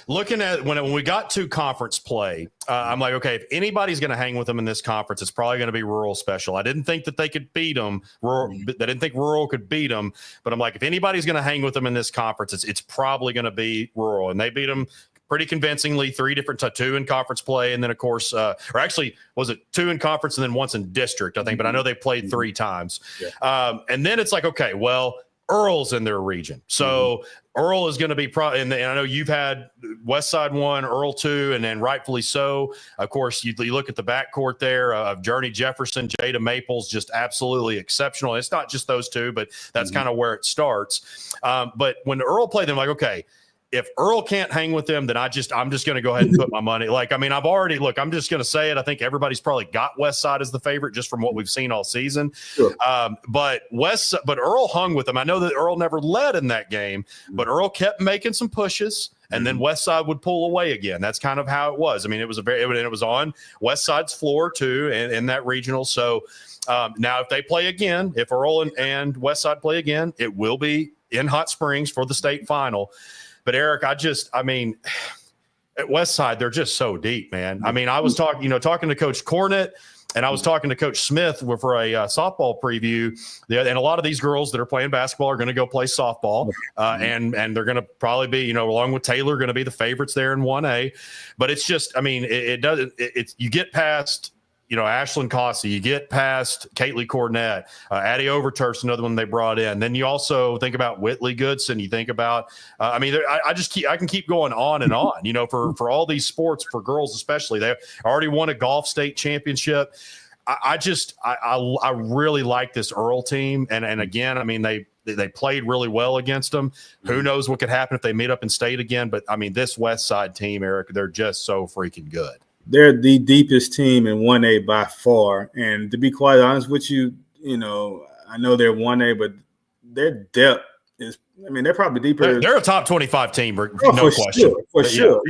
looking at when we got to conference play, I'm like, okay, if anybody's going to hang with them in this conference, it's probably going to be Rural Special. I didn't think that they could beat them. I didn't think Rural could beat them. But I'm like, if anybody's going to hang with them in this conference, it's probably going to be Rural. And they beat them pretty convincingly, 3 different, 2 in conference play. And then, of course, or actually, was it 2 in conference and then once in district, I think. But I know they played 3 times. Yeah. And then it's like, okay, well, Earl's in their region. So Earl is going to be and I know you've had Westside 1, Earl 2, and then rightfully so. Of course, you look at the backcourt there of Journey Jefferson, Jada Maples, just absolutely exceptional. It's not just those 2, but that's kind of where it starts. But when Earl played them, like, okay, if Earl can't hang with them, then I'm just going to go ahead and put my money. I'm just going to say it. I think everybody's probably got Westside as the favorite just from what we've seen all season. Sure. But Earl hung with them. I know that Earl never led in that game, but Earl kept making some pushes, and then Westside would pull away again. That's kind of how it was. I mean, it was on Westside's floor too, in that regional. So now if they play again, if Earl and Westside play again, it will be in Hot Springs for the state final. But Eric, at Westside, they're just so deep, man. I mean, I was talking to Coach Cornett, and I was talking to Coach Smith for a softball preview. And a lot of these girls that are playing basketball are going to go play softball, and they're going to probably be, along with Taylor, going to be the favorites there in 1A. But it's just, I mean, you get past Ashlyn Cossey, you get past Caitley Cornett, Addie Overturf's another one they brought in. Then you also think about Whitley Goodson. You think about, I can keep going on and on, for all these sports, for girls especially. They already won a golf state championship. I really like this Earl team. And again, I mean, they played really well against them. Who knows what could happen if they meet up in state again. But, I mean, this Westside team, Eric, they're just so freaking good. They're the deepest team in 1A by far. And to be quite honest with you, I know they're 1A, but their depth is, they're probably deeper. They're a top 25 team, no question. Sure, for sure.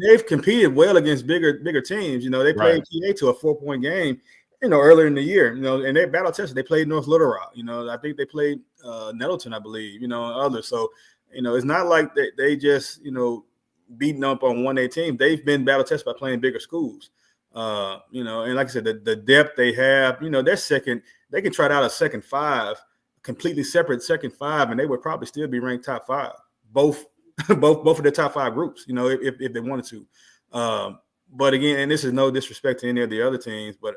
They've competed well against bigger teams. They played PA to a 4-point game. earlier in the year, and they battle tested. They played North Little Rock. I think they played Nettleton, I believe, and others. So, it's not like they just, beating up on 1A teams. They've been battle tested by playing bigger schools. And like I said, the depth they have, they're second. They can try out a second five, completely separate second five, and they would probably still be ranked top five. Both of their top five groups, if they wanted to. But again, and this is no disrespect to any of the other teams, but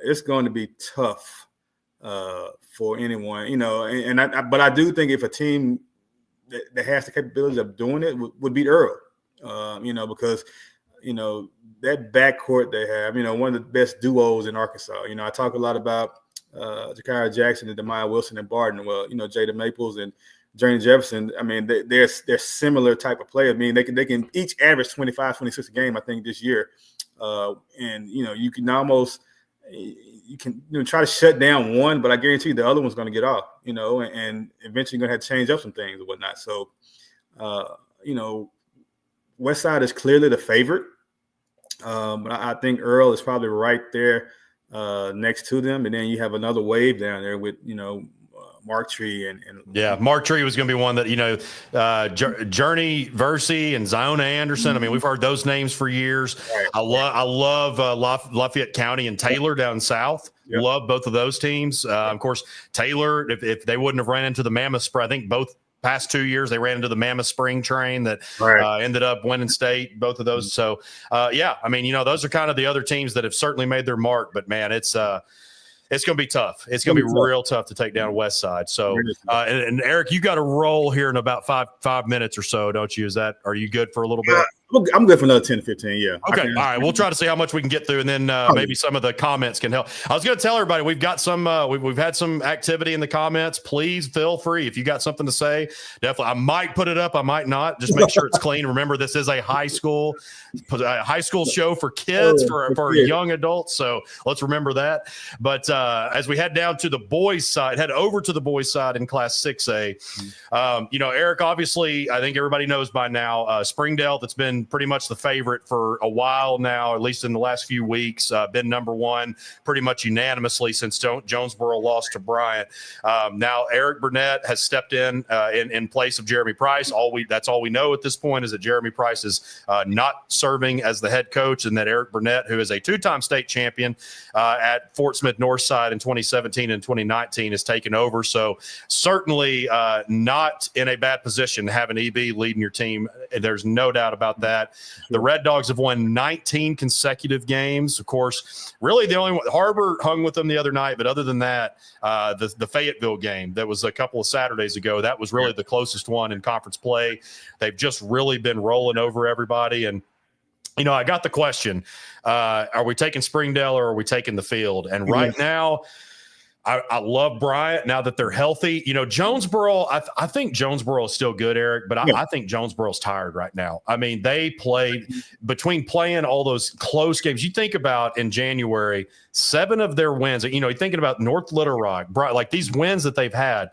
it's going to be tough for anyone, but I do think if a team that has the capabilities of doing it would beat Earl, because, that backcourt they have, one of the best duos in Arkansas. I talk a lot about Jakira Jackson and Demiah Wilson and Barton. Well, Jada Maples and Journey Jefferson. I mean, they're similar type of players. I mean, they can each average 25, 26 a game, I think, this year. And you can almost try to shut down one, but I guarantee you the other one's going to get off. And eventually going to have to change up some things and whatnot. So, West Side is clearly the favorite. But I think Earl is probably right there next to them. And then you have another wave down there with, Mark Tree and Mark Tree was going to be one that Journey Versey and Ziona Anderson. I mean, we've heard those names for years. Right. I love Lafayette County and Taylor down south. Yep. Love both of those teams. Of course, Taylor, if they wouldn't have ran into the Mammoth Spring, I think both past 2 years they ran into the Mammoth Spring train that ended up winning state. Both of those. So I mean, those are kind of the other teams that have certainly made their mark. But man, it's going to be tough. It's going to be real tough to take down West Side. So, and Eric, you got to roll here in about five minutes or so, don't you? Are you good for a little bit? I'm good for another 10 to 15, yeah. Okay, all right. We'll try to see how much we can get through, and then maybe some of the comments can help. I was going to tell everybody we've got some we've had some activity in the comments. Please feel free. If you got something to say, definitely. I might put it up. I might not. Just make sure it's clean. Remember, this is a high school show for kids, for young adults. So let's remember that. But as we head over to the boys' side in Class 6A, Eric, obviously, I think everybody knows by now, Springdale, that's been pretty much the favorite for a while now, at least in the last few weeks, been number one pretty much unanimously since Jonesboro lost to Bryant. Now Eric Burnett has stepped in place of Jeremy Price. That's all we know at this point is that Jeremy Price is not serving as the head coach, and that Eric Burnett, who is a two-time state champion at Fort Smith Northside in 2017 and 2019, is taken over. So certainly not in a bad position to have an EB leading your team. There's no doubt about that. The Red Dogs have won 19 consecutive games. Of course, really the only one, Harbor hung with them the other night, but other than that, the Fayetteville game that was a couple of Saturdays ago, that was really the closest one in conference play. They've just really been rolling over everybody. And I got the question, are we taking Springdale or are we taking the field? And right now, I love Bryant now that they're healthy. Jonesboro, I think Jonesboro is still good, Eric, but I think Jonesboro's tired right now. I mean, they played between playing all those close games. You think about in January, 7 of their wins, you're thinking about North Little Rock, like these wins that they've had.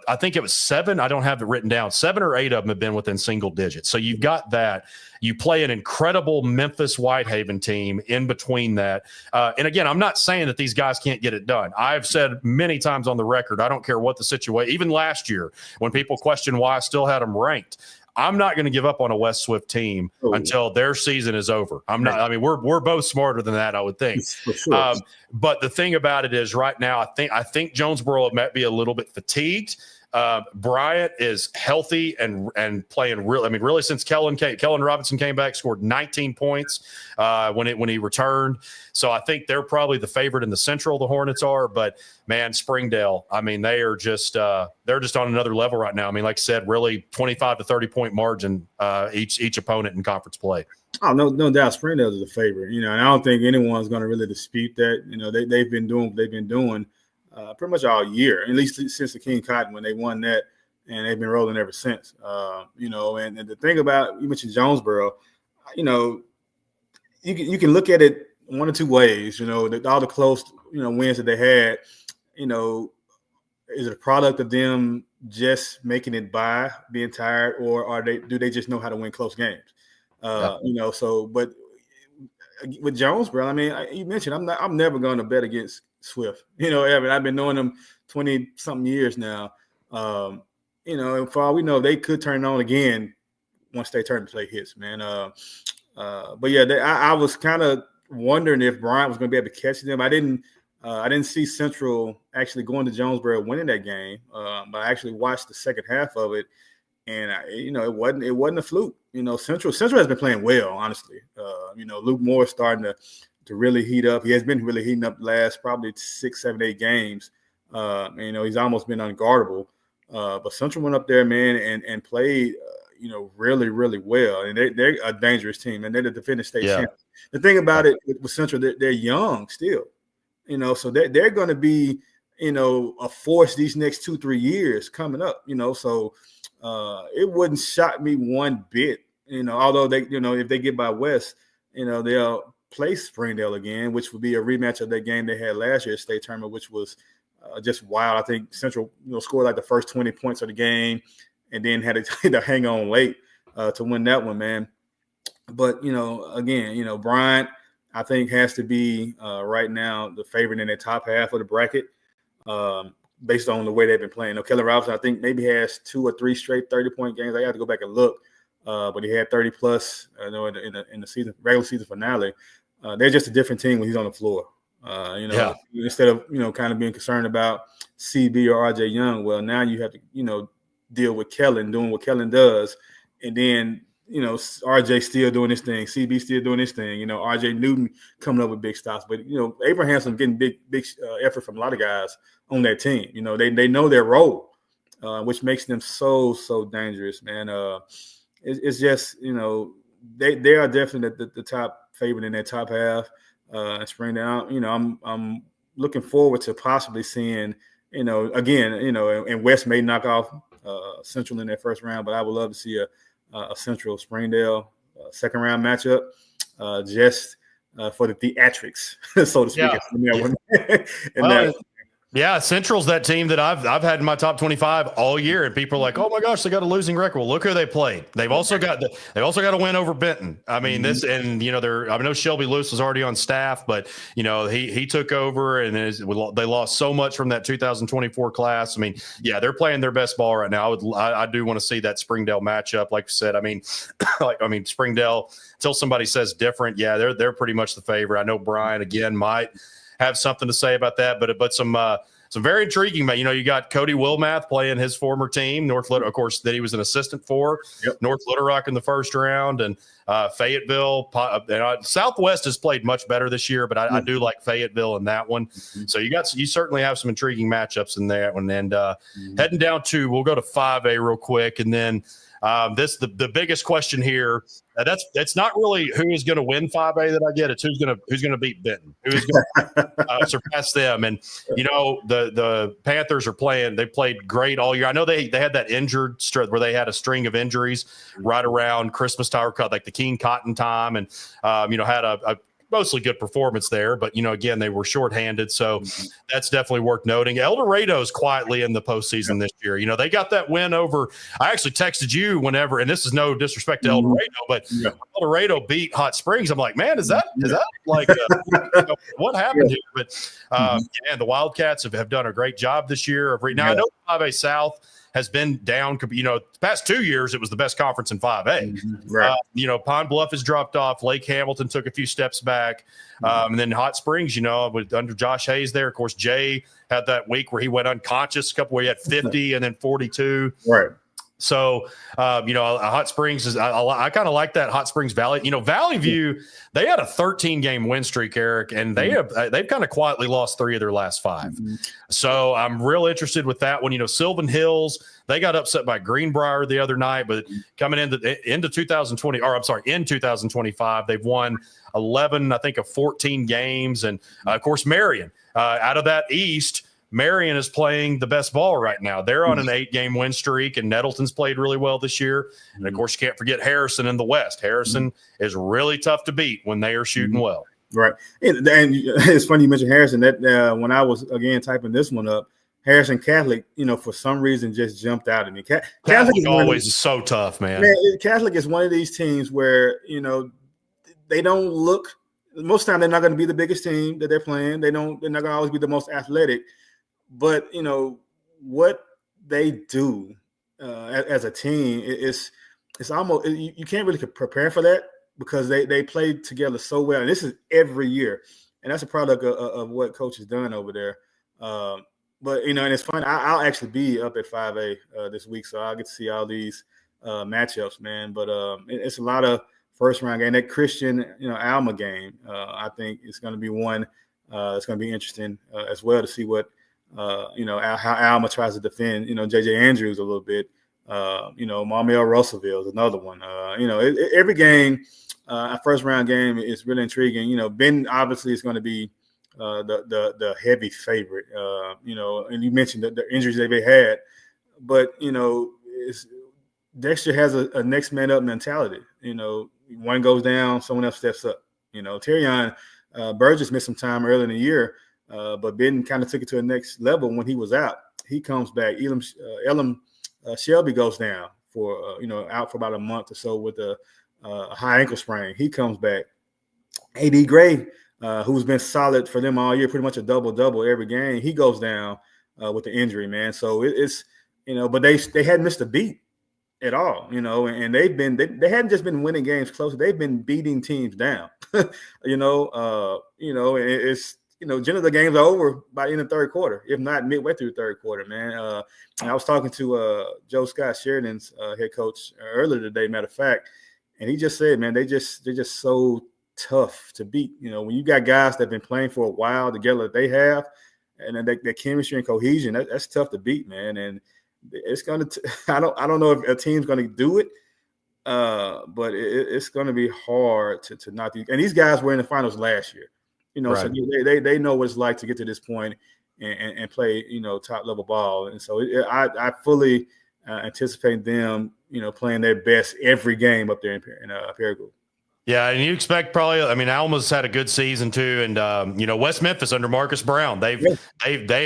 I think it was 7. I don't have it written down. 7 or 8 of them have been within single digits. So you've got that. You play an incredible Memphis Whitehaven team in between that. And again, I'm not saying that these guys can't get it done. I've said many times on the record, I don't care what the situation, even last year when people question why I still had them ranked. I'm not going to give up on a West Swift team until their season is over. I'm not. I mean, we're both smarter than that, I would think. Sure. But the thing about it is, right now, I think Jonesboro might be a little bit fatigued. Bryant is healthy and playing real. I mean, really, since Kellen Robinson came back, scored 19 points when he returned. So I think they're probably the favorite in the Central. The Hornets are, but man, Springdale. I mean, they're just on another level right now. I mean, like I said, really 25 to 30 point margin each opponent in conference play. Oh, no doubt, Springdale is the favorite. And I don't think anyone's going to really dispute that. They've been doing what they've been doing. Pretty much all year, at least since the King Cotton when they won that, and they've been rolling ever since. And the thing about, you mentioned Jonesboro, you can look at it one or two ways. All the close wins that they had, is it a product of them just making it by being tired, or do they just know how to win close games? But with Jonesboro, I mean, you mentioned I'm never going to bet against Swift. Evan, I've been knowing them 20-something years now. For all we know, they could turn it on again once they turn the play hits, man. But yeah, I was kind of wondering if Bryant was going to be able to catch them. I didn't see Central actually going to Jonesboro winning that game, but I actually watched the second half of it, and it wasn't a fluke. Central has been playing well, honestly. Luke Moore is starting to really heat up. He has been really heating up the last probably 6, 7, 8 games. He's almost been unguardable. But Central went up there, man, and played, really, really well. And they're a dangerous team, and they're the defending state champions. The thing about it with Central, they're young still, so they're going to be, a force these next 2-3 years coming up, so it wouldn't shock me one bit, although they, if they get by West, they'll play Springdale again, which would be a rematch of that game they had last year at state tournament, which was just wild. I think Central, scored like the first 20 points of the game and then had to hang on late to win that one, man. But, again, Bryant, I think, has to be right now the favorite in the top half of the bracket based on the way they've been playing. Kelly Robinson, I think, maybe has 2 or 3 straight 30-point games. I got to go back and look. But he had 30-plus in the season, regular season finale. They're just a different team when he's on the floor. Instead of, kind of being concerned about CB or RJ Young, well, now you have to, deal with Kellen doing what Kellen does. And then, RJ still doing his thing, CB still doing his thing, RJ Newton coming up with big stops. But, Abrahamson getting big effort from a lot of guys on that team. They know their role, which makes them so, so dangerous, man. It's just, they are definitely the top favorite in their top half. Springdale, I'm looking forward to possibly seeing, again, and West may knock off Central in their first round, but I would love to see a Central Springdale second round matchup, just for the theatrics, so to speak. Yeah, Central's that team that I've had in my top 25 all year, and people are like, "Oh my gosh, they got a losing record." Well, look who they played. They've also got a win over Benton. I mean, this, and I know Shelby Lewis was already on staff, but he took over, and they lost so much from that 2024 class. I mean, yeah, they're playing their best ball right now. I do want to see that Springdale matchup, like you said. I mean, Springdale, until somebody says different, yeah, they're pretty much the favorite. I know Brian again might have something to say about that, but some very intriguing, man. You got Cody Wilmath playing his former team, North Little, of course, that he was an assistant for. Yep. North Little Rock in the first round, and Fayetteville. Southwest has played much better this year, but I do like Fayetteville in that one. Mm-hmm. So you certainly have some intriguing matchups in that one. And heading down to, we'll go to 5A real quick, and then the biggest question here. That's not really who is going to win 5A that I get. It's who's going to beat Benton, who's going to surpass them. And the Panthers are playing. They played great all year. I know they had that injured where they had a string of injuries right around Christmas time, like the King Cotton time, and had a mostly good performance there, but again, they were shorthanded, so that's definitely worth noting. El Dorado's quietly in the postseason this year. They got that win over. I actually texted you whenever, and this is no disrespect to El Dorado, but El Dorado beat Hot Springs. I'm like, man, is that like what happened here? But and the Wildcats have done a great job this year. Now I know 5A South has been down. The past 2 years, it was the best conference in 5A. Mm-hmm. Right. Pine Bluff has dropped off. Lake Hamilton took a few steps back. And then Hot Springs, under Josh Hayes there. Of course, Jay had that week where he went unconscious, where he had 50 and then 42. Right. So, Hot Springs is, I kind of like that Hot Springs Valley. Valley View, they had a 13-game win streak, Eric, and they've kind of quietly lost 3 of their last 5. Mm-hmm. So I'm real interested with that one. Sylvan Hills, they got upset by Greenbrier the other night, but coming into 2020, in 2025, they've won 11, I think, of 14 games. And of course, Marion, out of that East, Marion is playing the best ball right now. They're on an 8-game win streak, and Nettleton's played really well this year. And, of course, you can't forget Harrison in the West. Harrison is really tough to beat when they are shooting well. Right. And it's funny you mentioned Harrison. That when I was, again, typing this one up, Harrison Catholic, for some reason just jumped out at me. Catholic is always so tough, man. Catholic is one of these teams where, they don't look most of the time they're not going to be the biggest team that they're playing. They're not going to always be the most athletic. But, what they do as a team, it's almost – you can't really prepare for that because they play together so well. And this is every year. And that's a product of what Coach has done over there. But, and it's fun. I'll actually be up at 5A this week, so I'll get to see all these matchups, man. But it's a lot of first-round game. That Christian, Alma game, I think is going to be one that's going to be interesting as well to see what, how Alma tries to defend, J.J. Andrews a little bit. Marmel Russellville is another one. Every game, a first-round game is really intriguing. Ben obviously is going to be the heavy favorite, and you mentioned the injuries they've had, but Dexter has a next man up mentality. One goes down, someone else steps up. Terrion Burgess missed some time early in the year, but Ben kind of took it to the next level when he was out. He comes back. Elam Shelby goes down for out for about a month or so with a high ankle sprain. He comes back. A.D. Gray, who's been solid for them all year, pretty much a double-double every game, he goes down with the injury, man. So it's but they hadn't missed a beat at all, and they hadn't just been winning games close. They've been beating teams down, it's generally the games are over by the end of the third quarter, if not midway through the third quarter, man. I was talking to Joe Scott, Sheridan's head coach earlier today, matter of fact, and he just said, man, they're just so tough to beat. When you got guys that have been playing for a while together that they have, and then that chemistry and cohesion, that's tough to beat, man. And it's gonna. I don't know if a team's gonna do it, but it's gonna be hard to not do. And these guys were in the finals last year, right. So they know what it's like to get to this point and play top level ball. And so I fully anticipate them playing their best every game up there in Paraguay. Yeah, and you expect probably. I mean, Alma's had a good season too, and West Memphis under Marcus Brown, they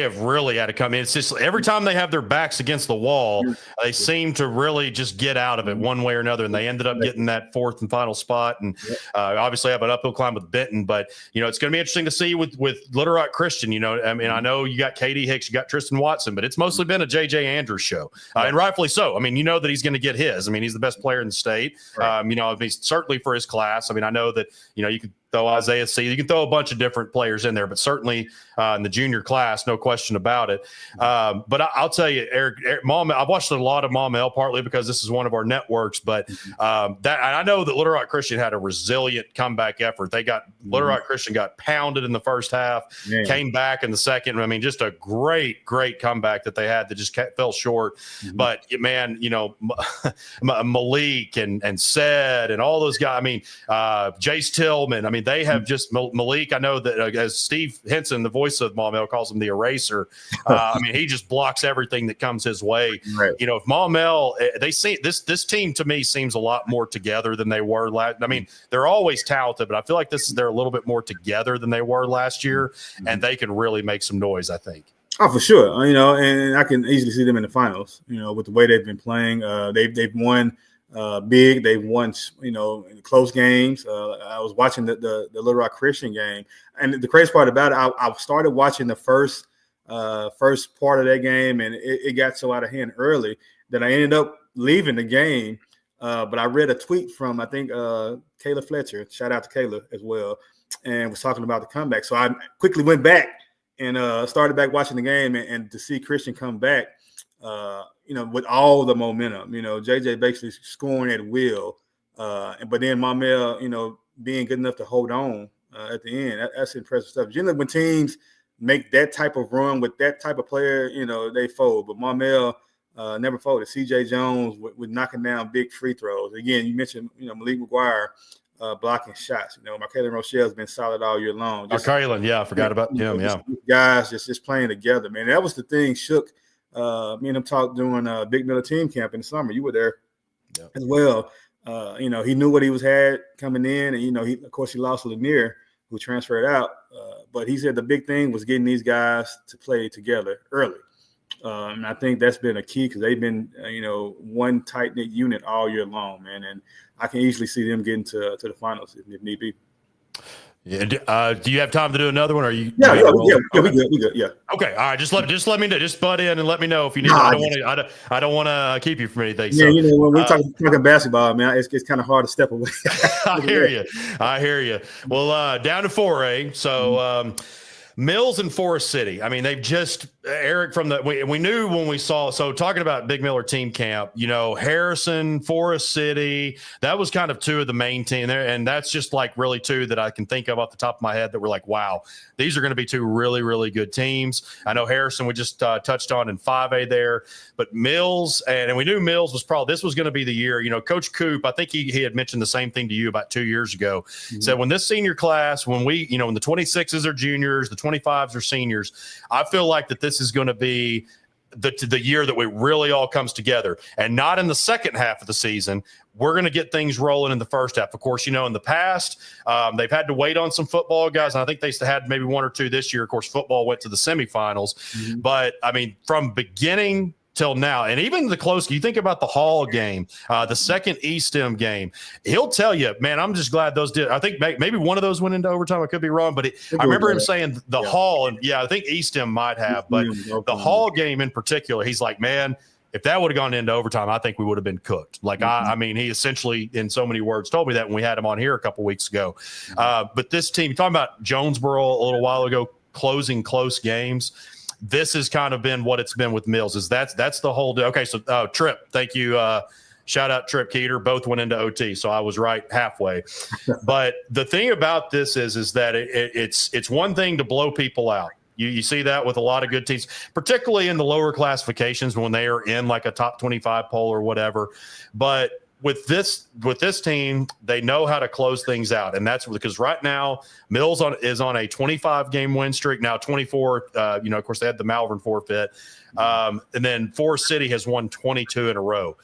have really had to come in. It's just every time they have their backs against the wall, they seem to really just get out of it one way or another, and they ended up getting that fourth and final spot, and obviously have an uphill climb with Benton. But it's going to be interesting to see with Little Rock Christian. I mean, I know you got Katie Hicks, you got Tristan Watson, but it's mostly been a J.J. Andrews show, and rightfully so. I mean, that he's going to get his. I mean, he's the best player in the state. Right. I mean, certainly for his class. I mean, I know that, you could throw Isaiah C. You can throw a bunch of different players in there, but certainly in the junior class, no question about it. But I'll tell you, Eric, I've watched a lot of Maumelle, partly because this is one of our networks, but I know that Little Rock Christian had a resilient comeback effort. Little Rock Christian got pounded in the first half, came back in the second. I mean, just a great comeback that they had that just fell short. But man, Malik and Said and all those guys. I mean, Jace Tillman. I mean, they have just Malik. I know that as Steve Henson, the voice of Maumelle, calls him the eraser. I mean, he just blocks everything that comes his way. Right. If Maumelle, they see this team to me seems a lot more together than they were last. I mean, they're always talented, but I feel like they're a little bit more together than they were last year, and they can really make some noise, I think. Oh, for sure. And I can easily see them in the finals. With the way they've been playing, they've won. Big, they've won, in close games. I was watching the Little Rock Christian game, and the crazy part about it, I started watching the first part of that game, and it got so out of hand early that I ended up leaving the game. But I read a tweet from, I think, Kayla Fletcher. Shout out to Kayla as well, and was talking about the comeback. So I quickly went back and started back watching the game, and to see Christian come back. With all the momentum, JJ basically scoring at will, but then Maumelle, being good enough to hold on at the end. That's impressive stuff. Generally, when teams make that type of run with that type of player, they fold. But Maumelle never folded. C.J. Jones with knocking down big free throws. Again, you mentioned, Malik McGuire blocking shots. Markalen Rochelle's been solid all year long. Markalen, I forgot about him. Guys just playing together, man. That was the thing. Shook. Me and him talked during Big Miller team camp in the summer. You were there as well. He knew what he had coming in, and of course he lost Lanier, who transferred out. But he said the big thing was getting these guys to play together early, and I think that's been a key because they've been one tight knit unit all year long, man. And I can easily see them getting to the finals if need be. Yeah, do you have time to do another one? Or are you? Yeah, okay. we good. Yeah. Okay, all right. Just let me know. Just butt in and let me know if you need. I don't want to keep you from anything. Yeah, So, when we're talking basketball, man, it's kind of hard to step away. I hear you. Well, down to 4A. So. Mills and Forest City. I mean, they've just Eric from we knew when we saw. So talking about Big Miller team camp, Harrison, Forest City, that was kind of two of the main team there, and that's just like really two that I can think of off the top of my head that were like, wow, these are going to be two really, really good teams. I know Harrison we just touched on in 5A there, but Mills and we knew Mills was this was going to be the year. Coach Coop, I think he had mentioned the same thing to you about 2 years ago. Said when this senior class, when we, when the 26s are juniors, the 25s are seniors, I feel like that this is going to be the year that we really all comes together, and not in the second half of the season. We're going to get things rolling in the first half. Of course, in the past, they've had to wait on some football guys. And I think they had maybe one or two this year. Of course, football went to the semifinals. But, I mean, from beginning till now, and even the close, you think about the Hall game, the second E-STEM game, he'll tell you, man, I'm just glad those did. I think maybe one of those went into overtime. I could be wrong, but I remember him saying the Hall, and I think E-STEM might have, but the Hall game in particular, he's like, man, if that would have gone into overtime, I think we would have been cooked. Like, I mean, he essentially, in so many words, told me that when we had him on here a couple weeks ago. But this team, you're talking about Jonesboro a little while ago, closing close games. This has kind of been what it's been with Mills. That's the whole deal. Okay, so Trip, thank you. Shout out Trip Keeter. Both went into OT, so I was right halfway. But the thing about this is that it's one thing to blow people out. You see that with a lot of good teams, particularly in the lower classifications when they are in like a top 25 poll or whatever. But with this team, they know how to close things out, and that's because right now Mills is on a 25-game win streak. Now 24. Of course, they had the Malvern forfeit, and then Forest City has won 22 in a row.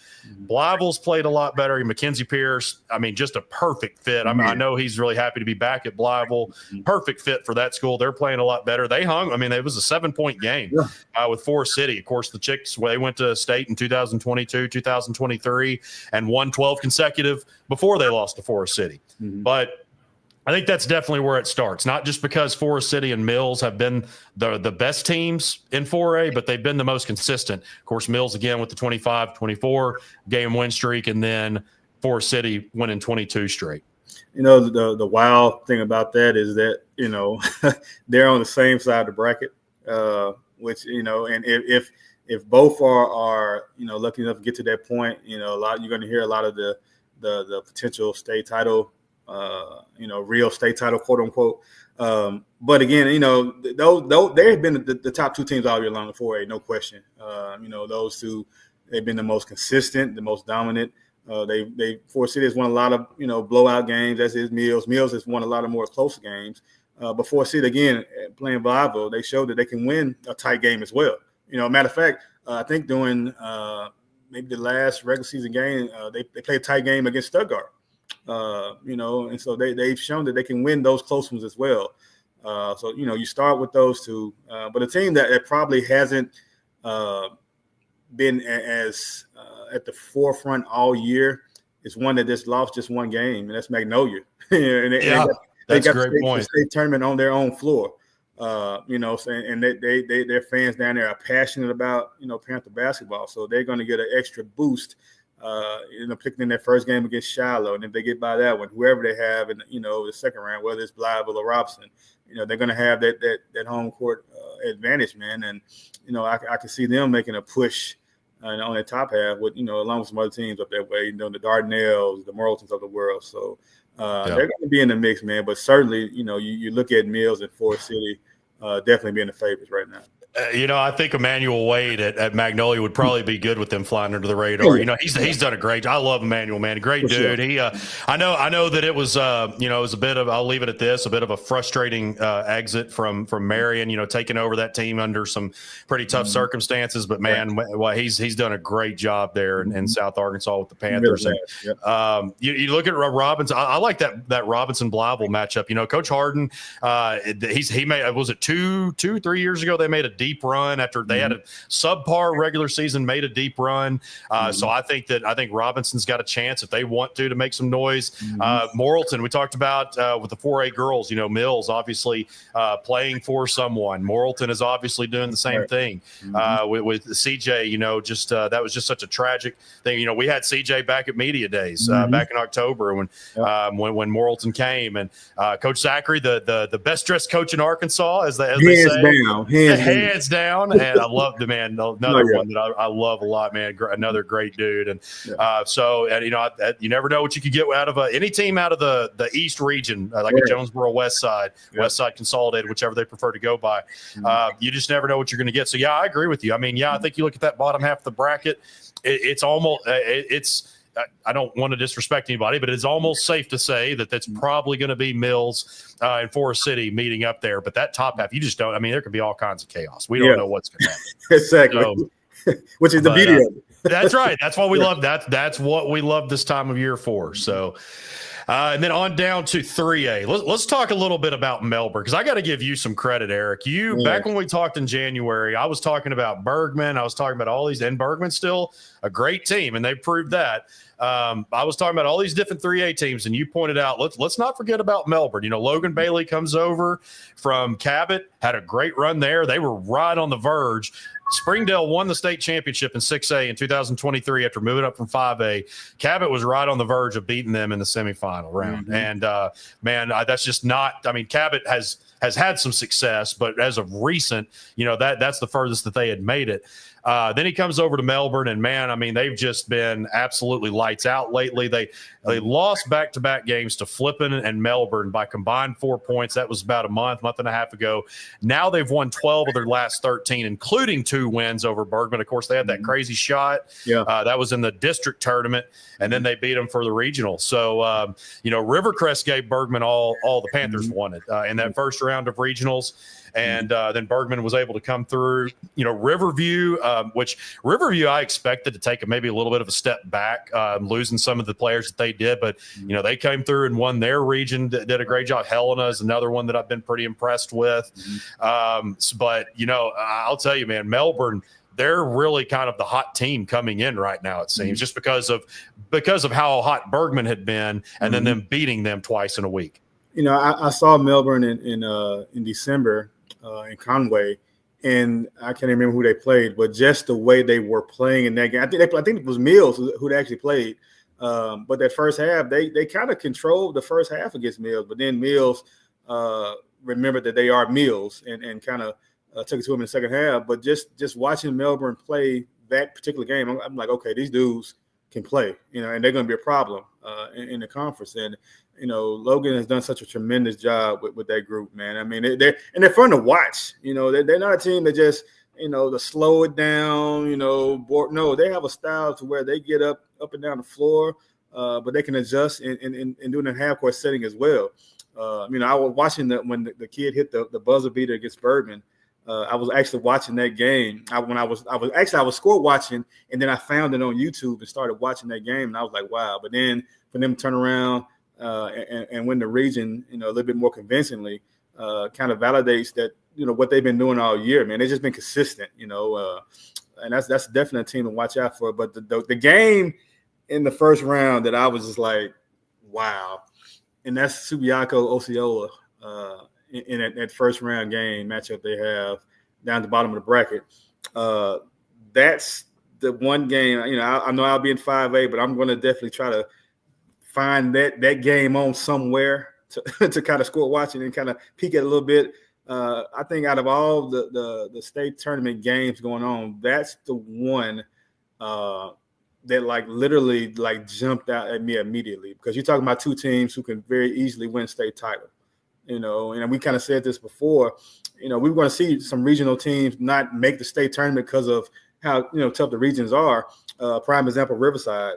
Blyville's played a lot better. Mackenzie Pierce, I mean, just a perfect fit. I know he's really happy to be back at Blyville. Perfect fit for that school. They're playing a lot better. They hung. I mean, it was a 7-point game with Forest City. Of course, the Chicks, they went to state in 2022, 2023, and won 12 consecutive before they lost to Forest City. But I think that's definitely where it starts, not just because Forest City and Mills have been the best teams in 4A, but they've been the most consistent. Of course, Mills, again, with the 25-24 game win streak, and then Forest City winning 22 straight. The wild thing about that is that, they're on the same side of the bracket, which, and if both are lucky enough to get to that point, you're going to hear a lot of the potential state title, real state title, quote unquote. But again, those they have been the top two teams all year long in 4A, no question. Those two, they've been the most consistent, the most dominant. Forest City has won a lot of blowout games, as is Mills. Mills has won a lot of more close games. But Forest City, again, playing Blyville, they showed that they can win a tight game as well. Matter of fact, I think during maybe the last regular season game, they played a tight game against Stuttgart. And so they've shown that they can win those close ones as well. So you start with those two, but a team that probably hasn't been as at the forefront all year is one that just lost just one game, and that's Magnolia. They got the state tournament on their own floor. And their fans down there are passionate about Panther basketball, so they're going to get an extra boost. Picking in their first game against Shiloh, and if they get by that one, whoever they have in the second round, whether it's Blyville or Robson, they're going to have that home court advantage, man. And I can see them making a push on the top half with along with some other teams up that way, the Dardanelles, the Morriltons of the world. So they're going to be in the mix, man. But certainly, you look at Mills and Forest City definitely being the favorites right now. I think Emmanuel Wade at Magnolia would probably be good with them flying under the radar. He's done a great job. I love Emmanuel, man. Great dude. He, I know that it was, it was a bit of, I'll leave it at this, a bit of a frustrating exit from Marion, taking over that team under some pretty tough circumstances. But man, he's done a great job there in South Arkansas with the Panthers. And you look at Robinson. I like that Robinson Blyville matchup. Coach Harden, he made, was it 3 years ago they made a deal deep run after they had a subpar regular season, made a deep run. So I think Robinson's got a chance if they want to make some noise. Morrilton, we talked about with the 4A girls, Mills obviously playing for someone. Morrilton is obviously doing the same thing with CJ, just that was just such a tragic thing. We had CJ back at media days back in October when Morrilton came, and Coach Zachary, the best dressed coach in Arkansas, as they say, hands down. And I love the man, another one that I love a lot, man. Another great dude. And you never know what you could get out of any team out of the East region, like a Jonesboro West Side Consolidated, whichever they prefer to go by. You just never know what you're going to get. So yeah, I agree with you. I mean, I think you look at that bottom half of the bracket, it's almost I don't want to disrespect anybody, but it's almost safe to say that that's probably going to be Mills and Forest City meeting up there. But that top half, you just don't. I mean, there could be all kinds of chaos. We don't know what's going to happen. Exactly. So, which is the beauty of it. That's right. That's what we love. That's what we love this time of year for. So. And then on down to 3A. Let's talk a little bit about Melbourne, because I got to give you some credit, Eric. Back when we talked in January, I was talking about Bergman. I was talking about all these, and Bergman's still a great team, and they proved that. I was talking about all these different 3A teams, and you pointed out, let's not forget about Melbourne. Logan Bailey comes over from Cabot, had a great run there. They were right on the verge. Springdale won the state championship in 6A in 2023 after moving up from 5A. Cabot was right on the verge of beating them in the semifinal round. And, that's just not – I mean, Cabot has had some success, but as of recent, that's the furthest that they had made it. Then he comes over to Melbourne, and man, I mean, they've just been absolutely lights out lately. They lost back-to-back games to Flippin and Melbourne by combined 4 points. That was about a month and a half ago. Now they've won 12 of their last 13, including 2 wins over Bergman. Of course, they had that crazy shot. That was in the district tournament, and then they beat them for the regional. So, Rivercrest gave Bergman all the Panthers wanted in that first round of regionals. And then Bergman was able to come through. Riverview, which Riverview I expected to take maybe a little bit of a step back, losing some of the players that they did. But, they came through and won their region, did a great job. Helena is another one that I've been pretty impressed with. But, I'll tell you, man, Melbourne, they're really kind of the hot team coming in right now, it seems, just because of how hot Bergman had been and then them beating them twice in a week. I saw Melbourne in December in Conway, and I can't remember who they played, but just the way they were playing in that game, I think it was Mills who they actually played. But that first half, they kind of controlled the first half against Mills, but then Mills remembered that they are Mills and kind of took it to him in the second half. But just watching Melbourne play that particular game, I'm like, okay, these dudes can play, and they're going to be a problem in the conference. And Logan has done such a tremendous job with that group, man. I mean, they're fun to watch. They're not a team that just to slow it down. No, they have a style to where they get up and down the floor, but they can adjust and do it in a half court setting as well. I was watching when the kid hit the buzzer beater against Bergman. I was actually watching that game. I was score watching, and then I found it on YouTube and started watching that game, and I was like, wow. But then for them to turn around and win the region, a little bit more convincingly, kind of validates that what they've been doing all year, man. They've just been consistent, and that's definitely a team to watch out for. But the game in the first round that I was just like, wow, and that's Subiaco Osceola. In that first round game matchup they have down at the bottom of the bracket. That's the one game, I know I'll be in 5A, but I'm going to definitely try to find that game on somewhere to kind of score watching and kind of peek at a little bit. I think out of all the state tournament games going on, that's the one that literally jumped out at me immediately, because you're talking about two teams who can very easily win state title. And we kind of said this before, we were going to see some regional teams not make the state tournament because of how, tough the regions are. Prime example, Riverside,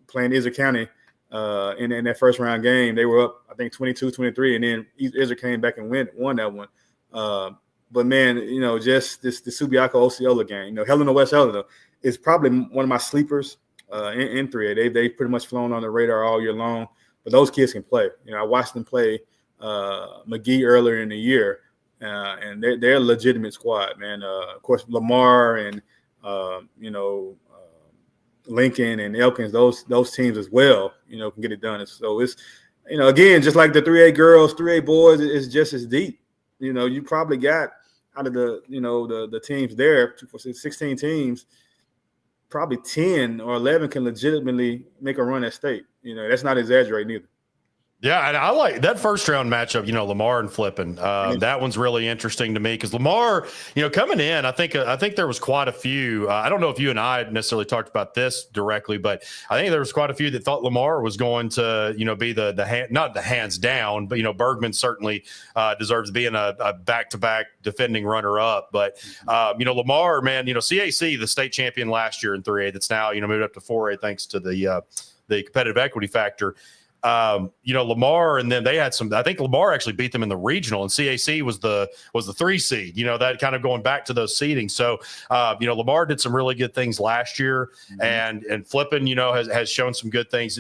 playing Izard County in that first round game. They were up, I think, 22-23, and then Izard came back and won that one. But, man, just the Subiaco Osceola game, Helena West Helena is probably one of my sleepers in 3A. They've pretty much flown on the radar all year long, but those kids can play. I watched them play McGee earlier in the year, and they're a legitimate squad, man. Of course, Lamar and Lincoln and Elkins, those teams as well, can get it done. And so it's, again, just like the 3A girls, 3A boys, it's just as deep. You probably got out of the teams there, 16 teams, probably 10 or 11 can legitimately make a run at state. That's not exaggerating either. Yeah, and I like that first round matchup, Lamar and Flippin. That one's really interesting to me because Lamar, coming in, I think there was quite a few. I don't know if you and I necessarily talked about this directly, but I think there was quite a few that thought Lamar was going to, be not the hands down, but, Bergman certainly deserves being a back-to-back defending runner-up. But, Lamar, man, CAC, the state champion last year in 3A, that's now, moved up to 4A thanks to the competitive equity factor. Lamar, and then they had I think Lamar actually beat them in the regional, and CAC was the 3 seed, that kind of going back to those seedings. So, Lamar did some really good things last year, and Flippin, has shown some good things.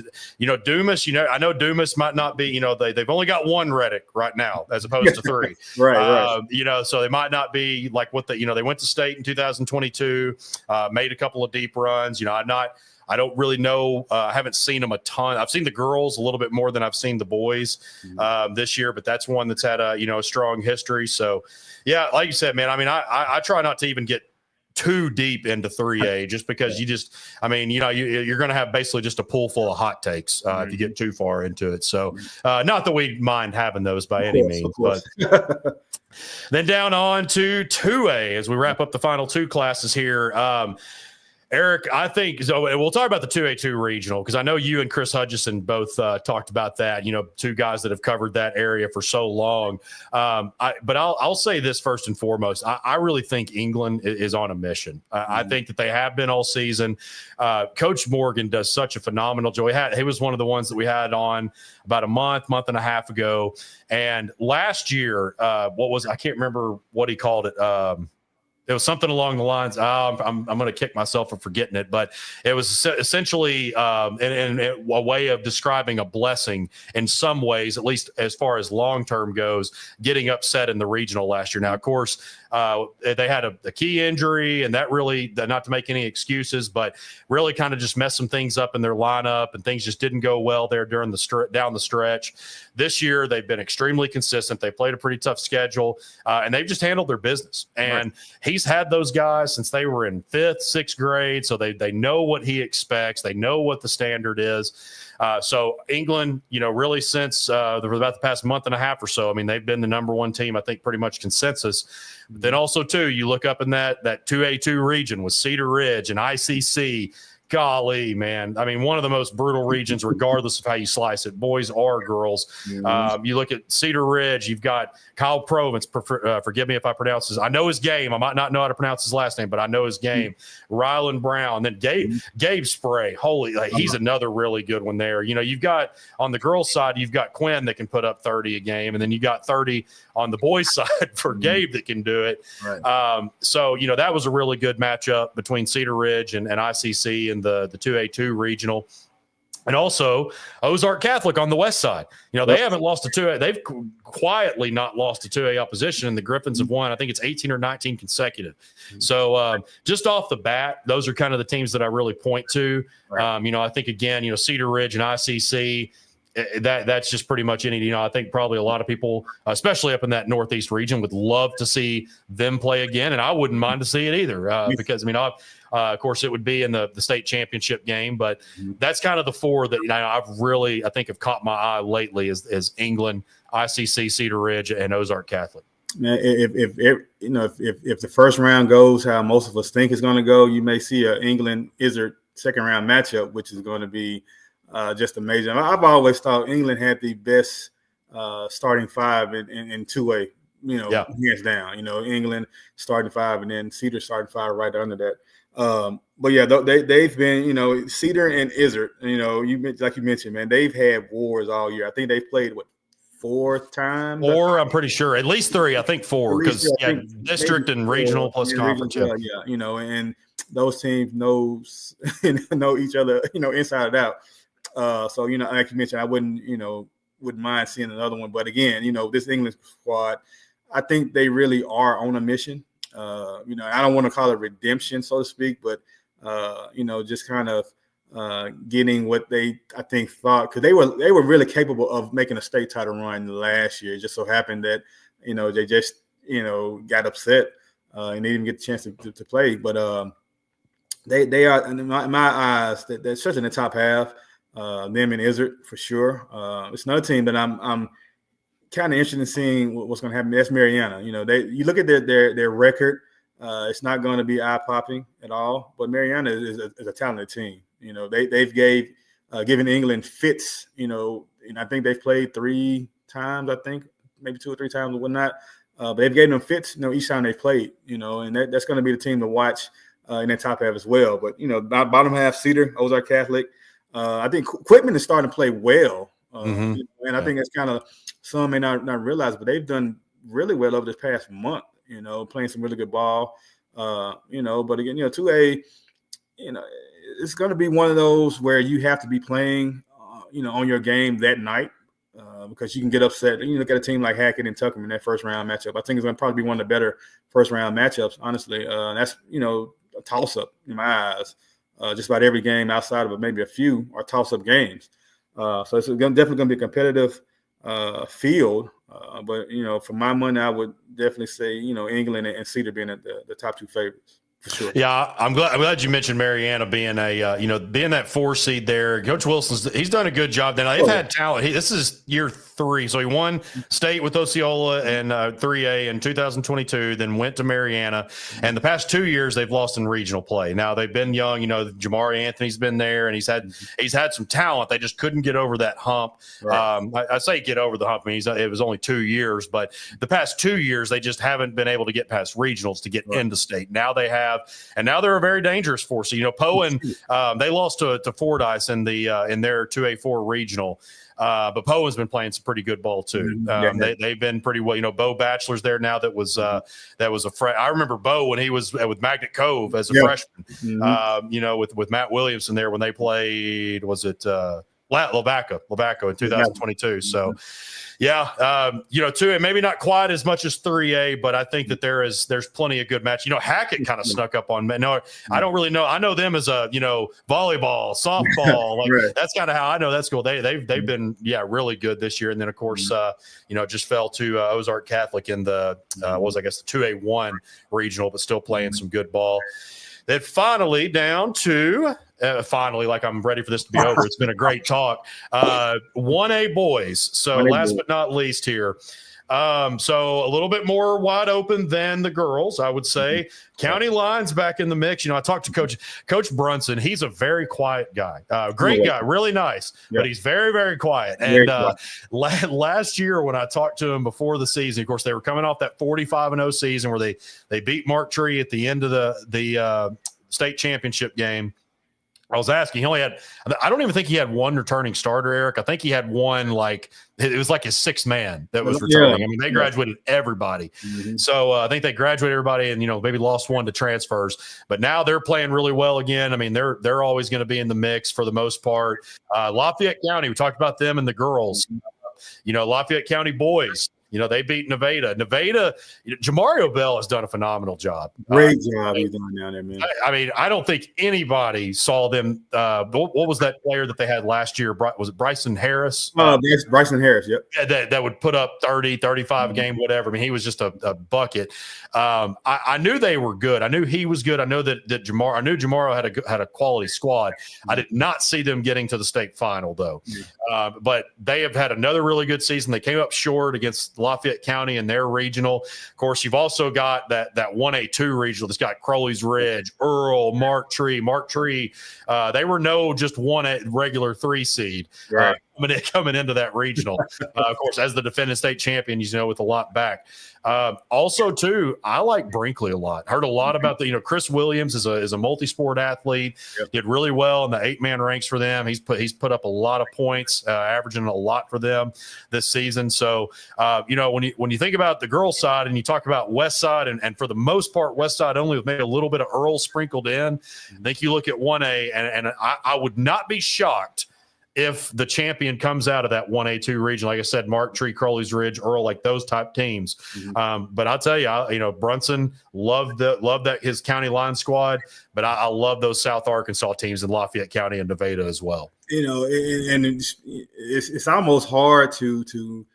Dumas, I know Dumas might not be, they've only got one Reddick right now as opposed to 3. Right. So they might not be like what they went to state in 2022, made a couple of deep runs. I don't really know. I haven't seen them a ton. I've seen the girls a little bit more than I've seen the boys this year, but that's one that's had a strong history. So, yeah, like you said, man, I mean, I try not to even get too deep into 3A just because you're going to have basically just a pool full of hot takes if you get too far into it. So not that we mind having those by any means, but then down on to 2A as we wrap up the final 2 classes here. Eric, I think so. We'll talk about the 2A2 regional because I know you and Chris Hutchison both talked about that. 2 guys that have covered that area for so long. But I'll say this first and foremost. I really think England is on a mission. I think that they have been all season. Coach Morgan does such a phenomenal job. He was one of the ones that we had on about a month and a half ago. And last year, I can't remember what he called it. It was something along the lines. I'm going to kick myself for forgetting it, but it was essentially in a way of describing a blessing in some ways, at least as far as long term goes. Getting upset in the regional last year. Now, of course, they had a key injury, and that really, not to make any excuses, but really kind of just messed some things up in their lineup, and things just didn't go well there down the stretch. This year, they've been extremely consistent. They played a pretty tough schedule, and they've just handled their business. And he's had those guys since they were in 5th, 6th grade, so they know what he expects. They know what the standard is. So England, really since about the past month and a half or so, I mean, they've been the number 1 team, I think, pretty much consensus. But then also, too, you look up in that 2A2 region with Cedar Ridge and ICC. Golly, man. I mean, one of the most brutal regions, regardless of how you slice it, boys or girls. You look at Cedar Ridge, you've got Kyle Provence. Forgive me if I pronounce his. I know his game. I might not know how to pronounce his last name, but I know his game. Rylan Brown. Then Gabe Spray. He's another really good one there. You've got on the girls' side, you've got Quinn that can put up 30 a game, and then you got 30 on the boys' side for Gabe that can do it. So that was a really good matchup between Cedar Ridge and ICC and the 2A2 regional. And also Ozark Catholic on the west side. They haven't lost to 2A. They've quietly not lost to 2A opposition, and the Griffins have won, I think it's 18 or 19 consecutive. So just off the bat, those are kind of the teams that I really point to. I think, again, Cedar Ridge and ICC, that's just pretty much any, I think probably a lot of people, especially up in that Northeast region, would love to see them play again. And I wouldn't mind to see it either because, of course, it would be in the state championship game. But that's kind of the 4 that I've really, I think, have caught my eye lately is England, ICC, Cedar Ridge, and Ozark Catholic. Man, if the first round goes how most of us think it's going to go, you may see a England-Izzard second round matchup, which is going to be just amazing. I've always thought England had the best starting 5 in 2A, hands down. England starting 5 and then Cedar starting 5 right under that. But yeah, they've been, Cedar and Izzard, like you mentioned, man, they've had wars all year. I think they've played 4 times. 4, I'm pretty sure. At least 3, I think 4, because district and regional plus conference. And those teams know each other, inside and out. So, like you mentioned, I wouldn't mind seeing another one. But again, this England squad, I think they really are on a mission. I don't want to call it redemption, so to speak, but just kind of getting what I think thought, because they were really capable of making a state title run last year. It just so happened that they just got upset and they didn't get the chance to play. But they are, in my eyes, they're certainly in the top half. Them and Izzard for sure. It's another team that I'm kind of interested in seeing what's going to happen. That's Mariana. You look at their record. It's not going to be eye popping at all. But Mariana is a talented team. They've given England fits. And I think they've played 3 times. I think maybe 2 or 3 times or whatnot. But they've given them fits. Each time they've played. And that's going to be the team to watch in that top half as well. But bottom half, Cedar, Ozark Catholic. I think Quitman is starting to play well. And I think that's kind of, some may not realize, but they've done really well over this past month, playing some really good ball. But again, 2A, it's going to be one of those where you have to be playing, on your game that night because you can get upset. And you look at a team like Hackett and Tuckerman in that first round matchup. I think it's going to probably be one of the better first round matchups, honestly. That's, a toss up in my eyes. Just about every game outside of maybe a few are toss-up games. So it's definitely going to be a competitive field. But, for my money, I would definitely say, England and Cedar being the top 2 favorites. For sure. Yeah, I'm glad you mentioned Mariana being being that 4 seed there. Coach he's done a good job. Then they've had talent. This is year 3, so he won state with Osceola and 3A in 2022. Then went to Mariana, and the past 2 years they've lost in regional play. Now they've been young. Jamari Anthony's been there, and he's had some talent. They just couldn't get over that hump. Right. I say get over the hump. I mean, it was only 2 years, but the past 2 years they just haven't been able to get past regionals to get into state. Now they have. And now they're a very dangerous force. So, Poen, they lost to Fordyce in their 2A4 regional. But Poen's been playing some pretty good ball too. They've been pretty well. Bo Batchelor's there now. That was a I remember Bo when he was with Magnet Cove as a freshman. With Matt Williamson there when they played. Was it Lavaca in 2022? So. Yeah, 2A maybe not quite as much as 3A, but I think that there's plenty of good match. Hackett kind of snuck up on me. No, I don't really know. I know them as a volleyball, softball. Like right. That's kind of how I know that's cool. They've been really good this year, and then of course just fell to Ozark Catholic in the the 2A1 regional, but still playing some good ball. Then finally down to like I'm ready for this to be over. It's been a great talk. 1A boys. So last but not least here. So a little bit more wide open than the girls, I would say. County Lines back in the mix. I talked to Coach Brunson. He's a very quiet guy. Great guy, really nice, but he's very, very quiet. And last year when I talked to him before the season, of course, they were coming off that 45-0 season where they beat Mark Tree at the end of the state championship game. I was asking, I don't even think he had one returning starter, Eric. I think he had one, it was like his 6th man that was returning. I mean, they graduated everybody. So I think they graduated everybody and, maybe lost one to transfers. But now they're playing really well again. I mean, they're always going to be in the mix for the most part. Lafayette County, we talked about them and the girls. Lafayette County boys. They beat Nevada. Jamario Bell has done a phenomenal job. Great job he's doing down there, man. I mean, I don't think anybody saw them. What was that player that they had last year? Was it Bryson Harris? Bryson Harris, yep. That would put up 30, 35 a game, whatever. I mean, he was just a bucket. I knew they were good. I knew he was good. I know that I knew Jamaro had a quality squad. I did not see them getting to the state final, though. But they have had another really good season. They came up short against Lafayette County and their regional. Of course, you've also got that 1A2 regional that's got Crowley's Ridge, Earl, Mark Tree. They were no just one regular 3 seed. Right. Coming into that regional, of course, as the defending state champion, with a lot back. Also, too, I like Brinkley a lot. Heard a lot about Chris Williams is a multi-sport athlete. Yep. Did really well in the 8-man ranks for them. He's put up a lot of points, averaging a lot for them this season. So, when you think about the girls' side and you talk about West Side, and for the most part, West Side only with maybe a little bit of Earl sprinkled in. I think you look at 1A, and I would not be shocked if the champion comes out of that 1A2 region, like I said, Mark Tree, Crowley's Ridge, Earl, like those type teams. But I'll tell you, Brunson loved that his county line squad, but I love those South Arkansas teams in Lafayette County and Nevada as well. And it's almost hard to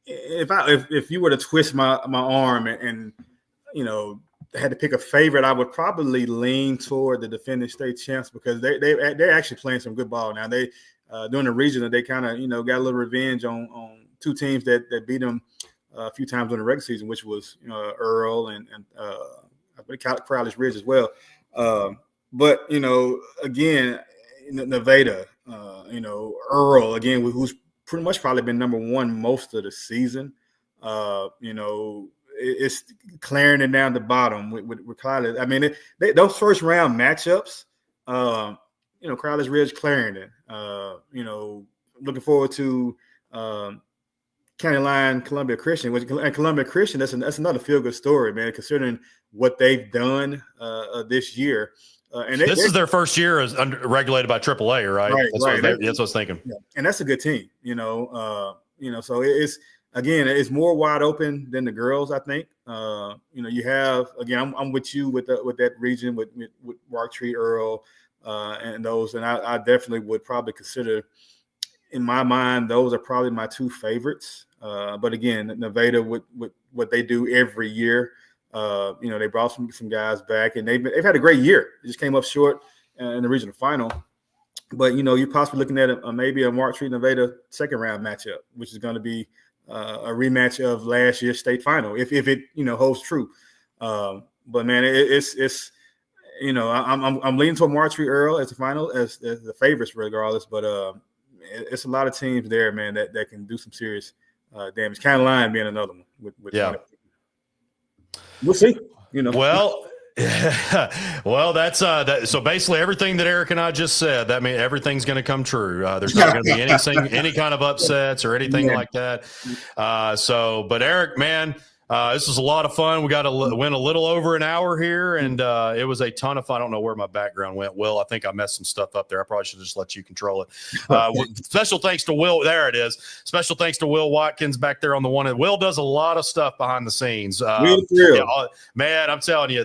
if you were to twist my arm and had to pick a favorite, I would probably lean toward the defending state champs because they're actually playing some good ball now. They during the regional, they kind of got a little revenge on two teams that beat them a few times during the regular season, which was Earl and I think Crowley's Ridge as well. But again, Nevada, Earl again, who's pretty much probably been number one most of the season. It's Clarendon down the bottom with Crowley. I mean, those first round matchups, Crowley's Ridge, Clarendon. Looking forward to County Line, Columbia Christian. And Columbia Christian, that's another feel good story, man. Considering what they've done this year. And this is their first year as regulated by AAA, right? That's what I was thinking. Yeah. And that's a good team, so it's more wide open than the girls, I think. You have, again, I'm with you with that region with Mark Tree, Earl, and those. And I definitely would probably consider, in my mind, those are probably my two favorites. But again, Nevada with what they do every year, they brought some guys back, and they've had a great year. They just came up short in the regional final. But, you're possibly looking at maybe a Mark Tree Nevada second round matchup, which is going to be a rematch of last year's state final, if it holds true. But man, it's I'm leaning toward Mark Tree Earl as the final as the favorites regardless. But it's a lot of teams there, man, that can do some serious damage. County Line being another one. We'll see. Well, that's that. So basically, everything that Eric and I just said, that means everything's going to come true. There's not going to be any kind of upsets or anything like that. But Eric, man, this was a lot of fun. We went a little over an hour here, and it was a ton of fun. I don't know where my background went. Will, I think I messed some stuff up there. I probably should just let you control it. Special thanks to Will. There it is. Special thanks to Will Watkins back there on the one. Will does a lot of stuff behind the scenes. Man, I'm telling you,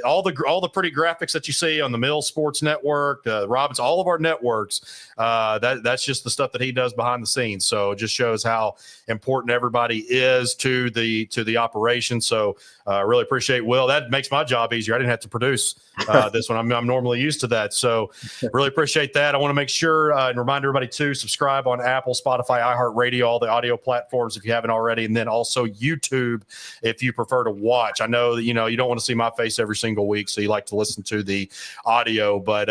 all the pretty graphics that you see on the Mill Sports Network, Robbins, all of our networks. That's just the stuff that he does behind the scenes. So it just shows how important everybody is to the operation. So really appreciate Will. That makes my job easier. I didn't have to produce this one. I'm normally used to that. So really appreciate that. I want to make sure and remind everybody to subscribe on Apple, Spotify, iHeartRadio, all the audio platforms if you haven't already, and then also YouTube if you prefer to watch. I know that you don't want to see my face every single week, so you like to listen to the audio. But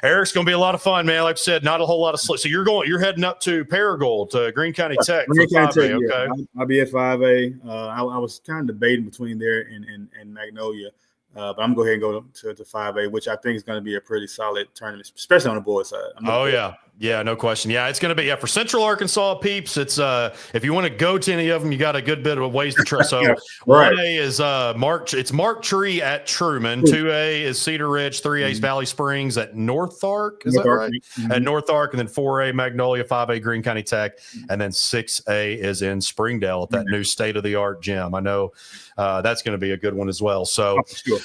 Eric's going to be a lot of fun, man. Like I said, not a whole lot of sleep. So you're heading up to Paragould, to Greene County Tech for 5A, okay? Yeah. I'll be at 5A. I was kind of debating between there and Magnolia, but I'm going to go ahead and go to 5A, which I think is going to be a pretty solid tournament, especially on the boys' side. Yeah, no question. Yeah, it's going to be for Central Arkansas peeps. It's if you want to go to any of them, you got a good bit of ways to try. So 1A is Mark. It's Mark Tree at Truman. 2A is Cedar Ridge. 3A is Valley Springs at North Ark. Is that right? Mm-hmm. At North Ark, and then 4A Magnolia, 5A Greene County Tech, and then 6A is in Springdale at that new state-of-the-art gym. I know that's going to be a good one as well. So. Sure.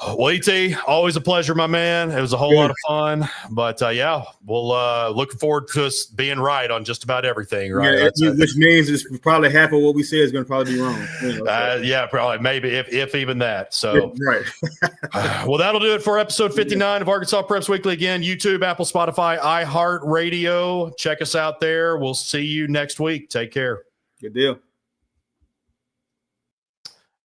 Well, ET, always a pleasure, my man. It was a whole lot of fun, but we'll look forward to us being right on just about everything, right? Yeah, which means it's probably half of what we say is going to probably be wrong. Probably, maybe if even that. So, right. Well, that'll do it for episode 59 of Arkansas Preps Weekly. Again, YouTube, Apple, Spotify, iHeartRadio. Check us out there. We'll see you next week. Take care. Good deal.